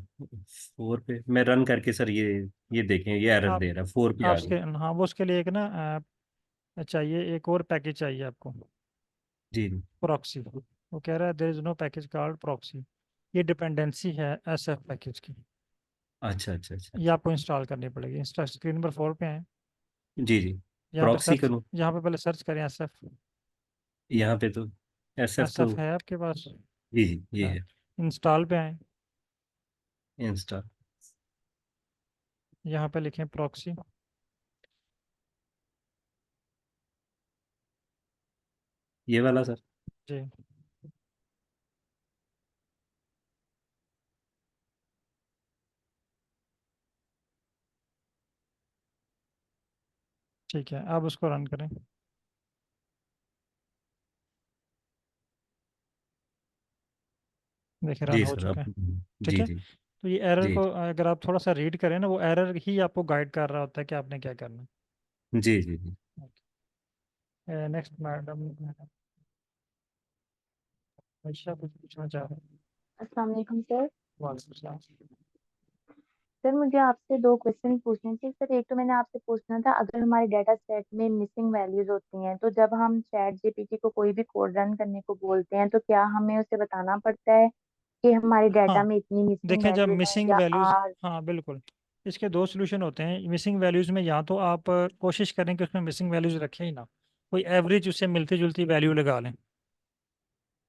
4 पे मैं रन करके सर, ये देखें, ये एरर आप दे रहा है, 4 पे आप आ गया। हाँ, वो उसके लिए एक ना चाहिए, एक और पैकेज चाहिए आपको। जी। प्रॉक्सी, वो कह रहा है there is no package called proxy. ये डिपेंडेंसी है SF पैकेज की। अच्छा अच्छा अच्छा। ये आपको इंस्टॉल करनी पड़ेगी। इंस्टा स्क्रीन नंबर 4 पे आए। जी जी। यहाँ पे प्रॉक्सी सर्च, करूँ? यहाँ पे पहले सर्च करें SF। यहाँ पे तो SF तो, SF है आपके पास? जी जी ये है। इंस्टॉल पे आए। इंस्टा, यहाँ पे लिखें प्रॉक्सी। ये वाला सर। जी। ठीक है, अब उसको रन करें। देखिए रन जी हो सर, चुका अब है। ठीक जी है। जी तो ये एरर जी को अगर आप थोड़ा सा रीड करें ना, वो एरर ही आपको गाइड कर रहा होता है कि आपने क्या करना जी जी जी। है। नेक्स्ट मैडम अच्छा, कुछ पूछना चाह रहे हैं? अस्सलाम वालेकुम सर। वालेकुम सलाम। सर मुझे आपसे दो क्वेश्चन पूछने थे सर। एक तो मैंने आपसे पूछना था, अगर हमारे डाटा सेट में मिसिंग वैल्यूज होती हैं तो जब हम चैट जीपीटी को कोई भी कोड रन करने को बोलते हैं तो क्या हमें उसे बताना पड़ता है कि हमारे डाटा हाँ, में इतनी मिसिंग देखें जब वैल्यूज हैं मिसिंग या वैल्यूज, आर? हाँ बिल्कुल, इसके दो सोल्यूशन होते हैं मिसिंग वैल्यूज में। या तो आप कोशिश करें कि उसमें मिसिंग वैल्यूज रखें ही ना, कोई एवरेज उससे मिलती जुलती वैल्यू लगा लें।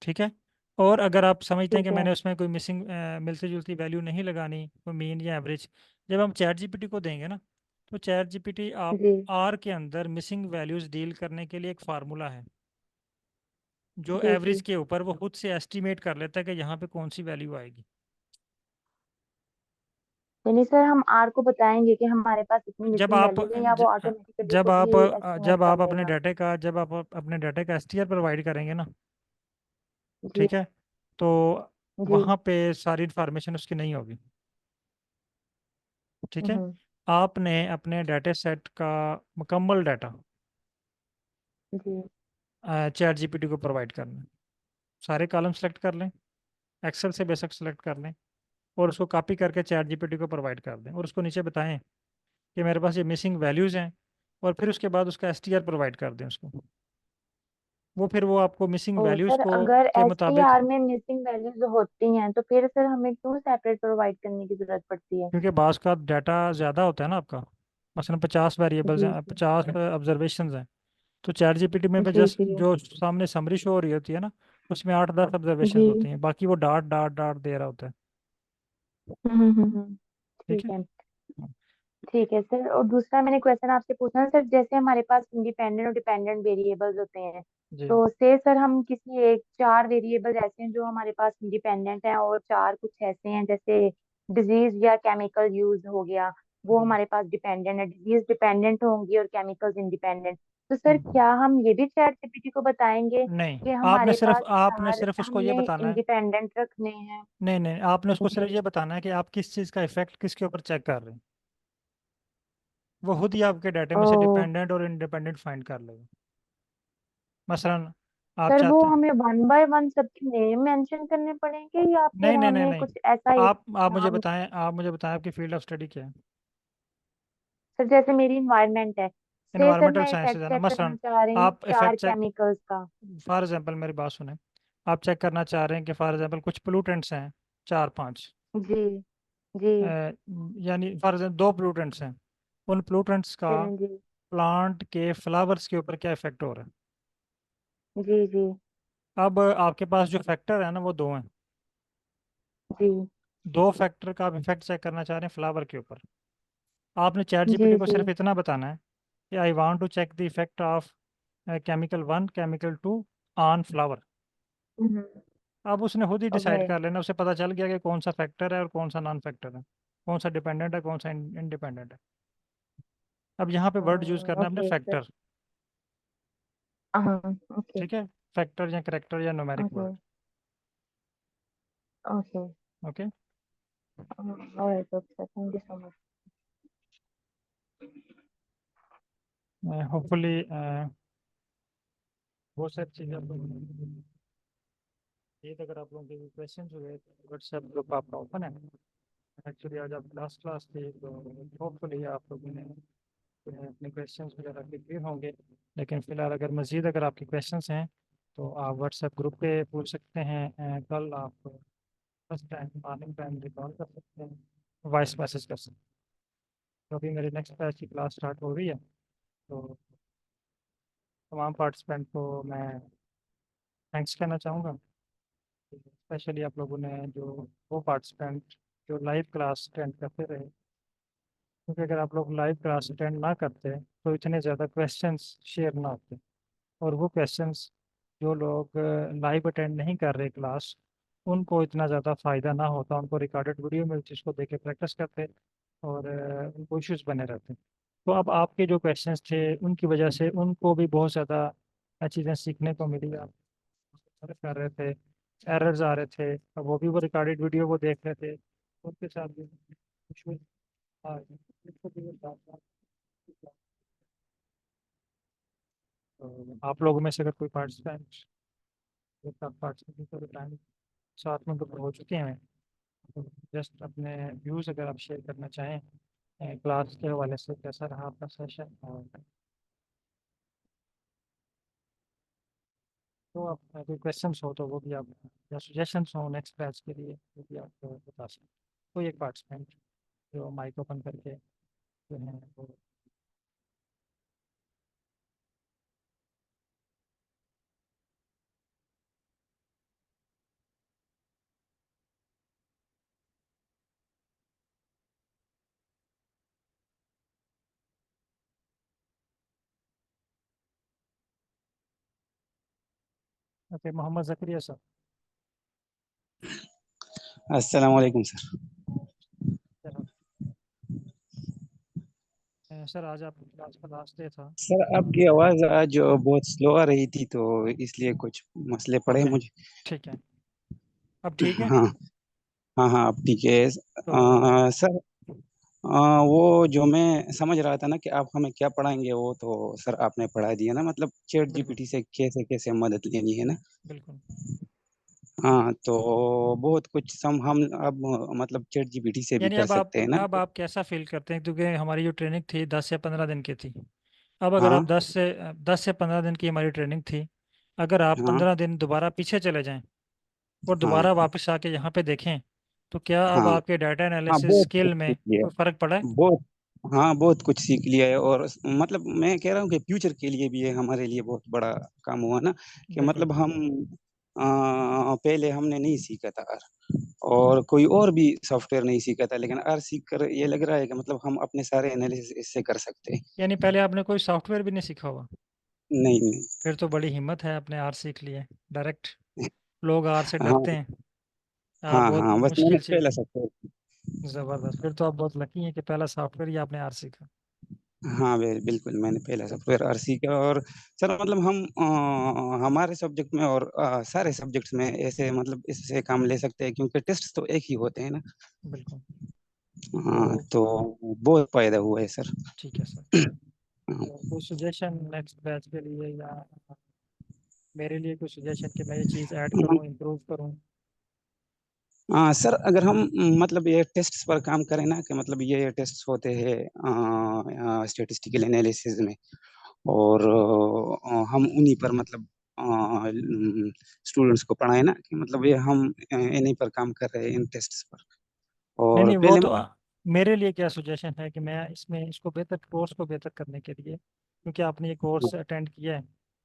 ठीक है। और अगर आप समझते हैं कि ठीक है। मैंने उसमें कोई मिसिंग मिलती जुलती वैल्यू नहीं लगानी, कोई मीन या एवरेज, जब हम चैट जीपीटी को देंगे ना, तो चैट जीपीटी आप जी आर के अंदर मिसिंग वैल्यूज डील करने के लिए एक फार्मूला है, जो जी एवरेज जी। के ऊपर वो खुद से एस्टिमेट कर लेता है कि यहाँ पे कौन सी वैल्यू आएगी। यानी सर हम आर को बताएंगे कि हमारे पास इतनी जब मिसिंग आप वैल्यूज है या वो ऑटोमेटिकली जब खुद आप ही एस्टिमेट जब कर आप अपने लेगा? डाटे का जब आप अपने डाटे का STR प्रोवाइड करेंगे ना, जी ठीक है, तो जी। वहाँ पे सारी इंफॉर्मेशन उसकी नहीं होगी। ठीक है। हम्म। आपने अपने डाटा सेट का मुकम्मल डाटा जी। चैट जीपीटी को प्रोवाइड करना है। सारे कॉलम सेलेक्ट कर लें, एक्सेल से बेसिक सेलेक्ट कर लें, और उसको कॉपी करके चैट जीपीटी को प्रोवाइड कर दें, और उसको नीचे बताएं कि मेरे पास ये मिसिंग वैल्यूज़ हैं, और फिर उसके बाद उसका STR प्रोवाइड कर दें उसको। वो फिर वो आपको मिसिंग ओ वैल्यूज़ सर, को अगर के एस टी मुताबिक, आर में मिसिंग वैल्यूज होती हैं तो फिर सर हमें क्यों सेपरेट प्रोवाइड करने की जरूरत पड़ती है? क्योंकि बास का डाटा ज़्यादा होता है ना आपका, मसलन 50 वेरिएबल्स जी हैं, जी। 50 ऑब्जर्वेशंस हैं, तो चैट जीपीटी में पे जी जस्ट जी। जो सामने समरी शो हो रही होती है ना, उसमें 8-10 ऑब्जर्वेशंस जी। होती हैं, बाकी वो डाट डाट डाट दे रहा होता है। ठीक ठीक है। है। हाँ, ठीक है सर, और दूसरा मैंने क्वेश्चन आपसे पूछना है सर, जैसे हमारे पास इंडिपेंडेंट और डिपेंडेंट वेरिएबल्स होते हैं, जी। तो से सर हम किसी एक चार वेरिएबल ऐसे हैं जो हमारे पास इंडिपेंडेंट हैं और चार कुछ ऐसे हैं जैसे डिजीज या केमिकल यूज हो गया, वो जी। हमारे पास डिपेंडेंट है, डिजीज डिपेंडेंट होंगी और केमिकल्स इंडिपेंडेंट। तो सर हम्म, क्या हम ये भी चैट जीपीटी को बताएंगे नहीं, कि हमारे पास आपने चार सिर्फ उसको ये हमने बताना है। इंडिपेंडेंट रखने हैं? नहीं नहीं, आपने उसको जी। सिर्फ ये बताना है कि आप किस चीज़ का इफेक्ट किसके ऊपर चेक कर रहे हैं। वो खुद ही आपके डाटे ओ में से डिपेंडेंट और इंडिपेंडेंट फाइंड कर लेगा। मसलन आप सर, वो चाहते हैं, हमें वन बाय वन सबके नेम मेंशन करने पड़ेंगे या फिर नहीं नहीं नहीं हमें नहीं, कुछ ऐसा एक नाम? आप मुझे बताएं आपकी फील्ड ऑफ स्टडी क्या है। सर जैसे मेरी इन्वायरमेंट है, से सर इन्वायरमेंटल मैं इफेक्ट साइंसेज है ना, चेक करना मसलन चाह रही हूँ आप चार इफेक्ट चेक, केमिकल्स का। फॉर एग्जांपल मेरी बात सुने, आप चेक करना चाह रहे हैं कि फॉर एग्जांपल कुछ पोllutants हैं 4-5, जी जी। यानी फॉर एग्जांपल 2 पोllutants हैं, उन पोllutants का चलें जी। प्लांट के फ्लावर्स के ऊपर क्या इफेक्ट हो रहा है। जी जी। अब आपके पास जो फैक्टर है ना, वो दो हैं, जी 2 फैक्टर का आप इफेक्ट चेक करना चाह रहे हैं फ्लावर के ऊपर। आपने चैट जी। जीपीटी को जी। सिर्फ इतना बताना है कि I want to check the effect of chemical 1 chemical 2 on flower, hmm, अब उसने खुद ही डिसाइड ओके। कर लेना, उसे पता चल गया कि कौन सा फैक्टर है और कौन सा नॉन फैक्टर है, कौन सा डिपेंडेंट है, कौन सा इंडिपेंडेंट है। अब यहाँ पे वर्ड यूज करना है अपने ओके सर। फैक्टर। हाँ, ओके। ठीक है, फैक्टर या करेक्टर या numeric okay. Word. Okay. Okay. Alright, okay sir, thank you so much. Hopefully बहुत सारी चीज़ें आप लोग, ये तो अगर आप लोगों के क्वेश्चन हुए तो व्हाट्सएप ग्रुप आपका ओपन है। एक्चुअली आज आप लास्ट क्लास थी तो होपफुली आप लोगों ने अपने क्वेश्चंस वगैरह के क्लियर होंगे। लेकिन फिलहाल अगर मज़ीद अगर आपके क्वेश्चंस हैं तो आप व्हाट्सएप ग्रुप पे पूछ सकते हैं। कल आप first time morning time recall कर सकते हैं, वॉइस मैसेज कर सकते हैं। तो अभी मेरी नेक्स्ट बैच की क्लास स्टार्ट हो रही है, तो तमाम पार्टिसिपेंट को मैं थैंक्स कहना चाहूँगा। स्पेशली आप लोगों ने जो वो पार्टिसिपेंट जो लाइव क्लास अटेंड करते रहे, क्योंकि अगर आप लोग लाइव क्लास अटेंड ना करते तो इतने ज़्यादा क्वेश्चंस शेयर ना होते। और वो क्वेश्चंस जो लोग लाइव अटेंड नहीं कर रहे क्लास, उनको इतना ज़्यादा फ़ायदा ना होता, उनको रिकॉर्डेड वीडियो मिलती, उसको देख के प्रैक्टिस करते और उनको इश्यूज बने रहते। तो अब आपके जो क्वेश्चंस थे उनकी वजह से उनको भी बहुत ज़्यादा चीज़ें सीखने को मिली। आप सर्च कर रहे थे, एरर्स आ रहे थे, अब वो भी वो रिकॉर्डेड वीडियो को देख रहे थे, उनके साथ भी issues आ रहे थे। इसको भी तो आप लोगों में से अगर कोई पार्टिसिपेंट पार्टिसिपेंट टाइम 7 मिनट ऊपर हो चुके हैं, तो जस्ट अपने व्यूज़ अगर आप शेयर करना चाहें क्लास के हवाले से, कैसा रहा आपका सेशन, और तो आप कोई क्वेश्चंस हो तो वो भी आप, या सजेशंस हो नेक्स्ट बैच के लिए, वो भी आप बता सकते हैं। कोई एक पार्टिसिपेंट जो माइक ओपन करके जो है वो। ओके, मोहम्मद जकरिया सर। अस्सलाम वालेकुम सर। सर आज आपकी क्लास का लास्ट डे था। सर आपकी आवाज़ आज बहुत स्लो आ रही थी तो इसलिए कुछ मसले पड़े ओके, मुझे। ठीक है, अब ठीक है। हाँ हाँ हाँ, अब ठीक है। तो सर, वो जो मैं समझ रहा था ना कि आप हमें क्या पढ़ाएंगे, वो तो सर आपने पढ़ा दिया ना, मतलब चैट बिल्कुल जीपीटी से कैसे कैसे मदद लेनी है ना। बिल्कुल। हाँ, तो बहुत कुछ सम हम अब मतलब चैट जीपीटी से भी यानी कर सकते हैं ना। अब आप कैसा फील करते हैं, क्योंकि हमारी जो ट्रेनिंग थी 10 से 15 दिन की थी। अब अगर आप हाँ 10 से 15 दिन की हमारी ट्रेनिंग थी, अगर आप हाँ 15 दिन दोबारा पीछे चले जाएं और हाँ दोबारा वापस आके यहाँ पे देखें, तो क्या अब हाँ आपके डाटा हाँ, एनालिसिस बहुत स्किल कुछ में सीख लिया। कोई फ़र्क पड़ा है? बहुत, हाँ बहुत कुछ सीख लिया है। और मतलब मैं कह रहा हूँ कि फ्यूचर के लिए भी ये हमारे लिए बहुत बड़ा काम हुआ ना, कि बिल्कुल मतलब हम पहले हमने नहीं सीखा था आर, और कोई और भी सॉफ्टवेयर नहीं सीखा था, लेकिन आर सीख कर ये लग रहा है कि मतलब हम अपने सारे एनालिसिस इससे कर सकते हैं। यानी पहले आपने कोई सॉफ्टवेयर भी नहीं सीखा हुआ? नहीं नहीं। फिर तो बड़ी हिम्मत है, आपने आर सीख लिए डायरेक्ट। लोग आर से हाँ डरते हैं, आर हाँ बहुत हाँ, बस मैंने मुश्किल चीज़ पहला है। सॉफ्टवेयर। ज़बरदस्त, फिर तो आप बहुत लकी हैं कि पहला सॉफ्टवेयर ही आपने आर सीखा। हाँ बिल्कुल, मैंने पहला सॉफ्टवेयर आर सीखा। और सर मतलब हम हमारे सब्जेक्ट में और सारे सब्जेक्ट्स में ऐसे मतलब इससे काम ले सकते हैं, क्योंकि टेस्ट तो एक ही होते हैं ना। बिल्कुल। हाँ, तो तो बहुत फायदा हुआ है सर। ठीक है सर। हाँ तो कोई सजेशन नेक्स्ट बैच के लिए, या मेरे लिए कोई सजेशन कि मैं ये चीज़ ऐड करूँ, इम्प्रूव करूँ? सर, अगर हम मतलब ये टेस्ट्स पर काम करें ना, कि मतलब ये टेस्ट्स होते हैं स्टैटिस्टिकल एनालिसिस में, और हम उन्हीं पर मतलब स्टूडेंट्स को पढ़ाएं ना, कि मतलब ये हम इन्हीं पर काम कर रहे हैं, इन टेस्ट्स पर। नहीं और नहीं, वो पहले तो मेरे लिए क्या सजेशन है कि मैं इसमें इसको बेहतर, कोर्स को बेहतर करने के लिए, क्योंकि आपने ये कोर्स अटेंड किया है,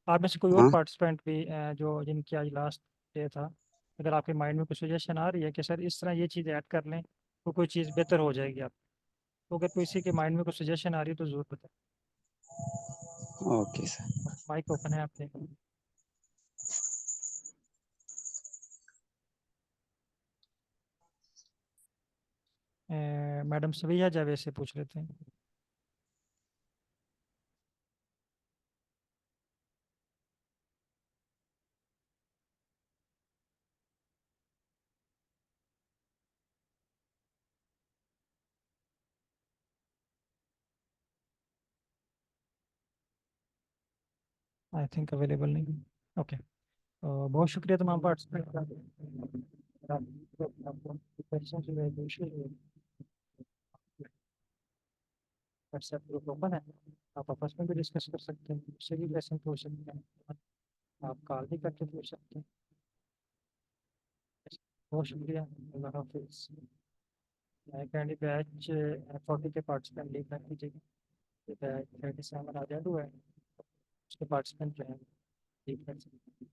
आप में से कोई और हाँ पार्टिसिपेंट भी जो जिनकी आज लास्ट डे था, अगर आपके माइंड में कोई सजेशन आ रही है कि सर इस तरह ये चीज़ ऐड कर लें तो कोई चीज़ बेहतर हो जाएगी आप, तो अगर किसी के माइंड में कोई सजेशन आ रही है तो ज़रूर बताएं। Okay sir. माइक ओपन है आपके। मैडम सविया जावेद से पूछ लेते हैं। आई थिंक अवेलेबल नहीं। ओके, बहुत शुक्रिया तमाम पार्टिसिपेंट का। व्हाट्सएप ग्रुप ओपन है, आप आपस में भी डिस्कस कर सकते हैं, उससे भी क्वेश्चन पूछ सकते हैं, आप कॉल भी करके पूछ सकते हैं। बहुत शुक्रिया, अल्लाह हाफिज़। कैंडी बैच 40 के पार्टिसिपेंट लीव कर दीजिएगा। बैच 37 आ हुआ है, उसके पार्टिसिपेंट जो है लीव कर सकते हैं।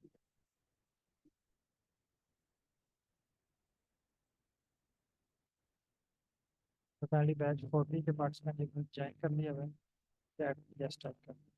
तो कैंडी बैच 40 के पार्टिसिपेंट ज्वाइन कर लिया हुआ है, स्टार्ट कर।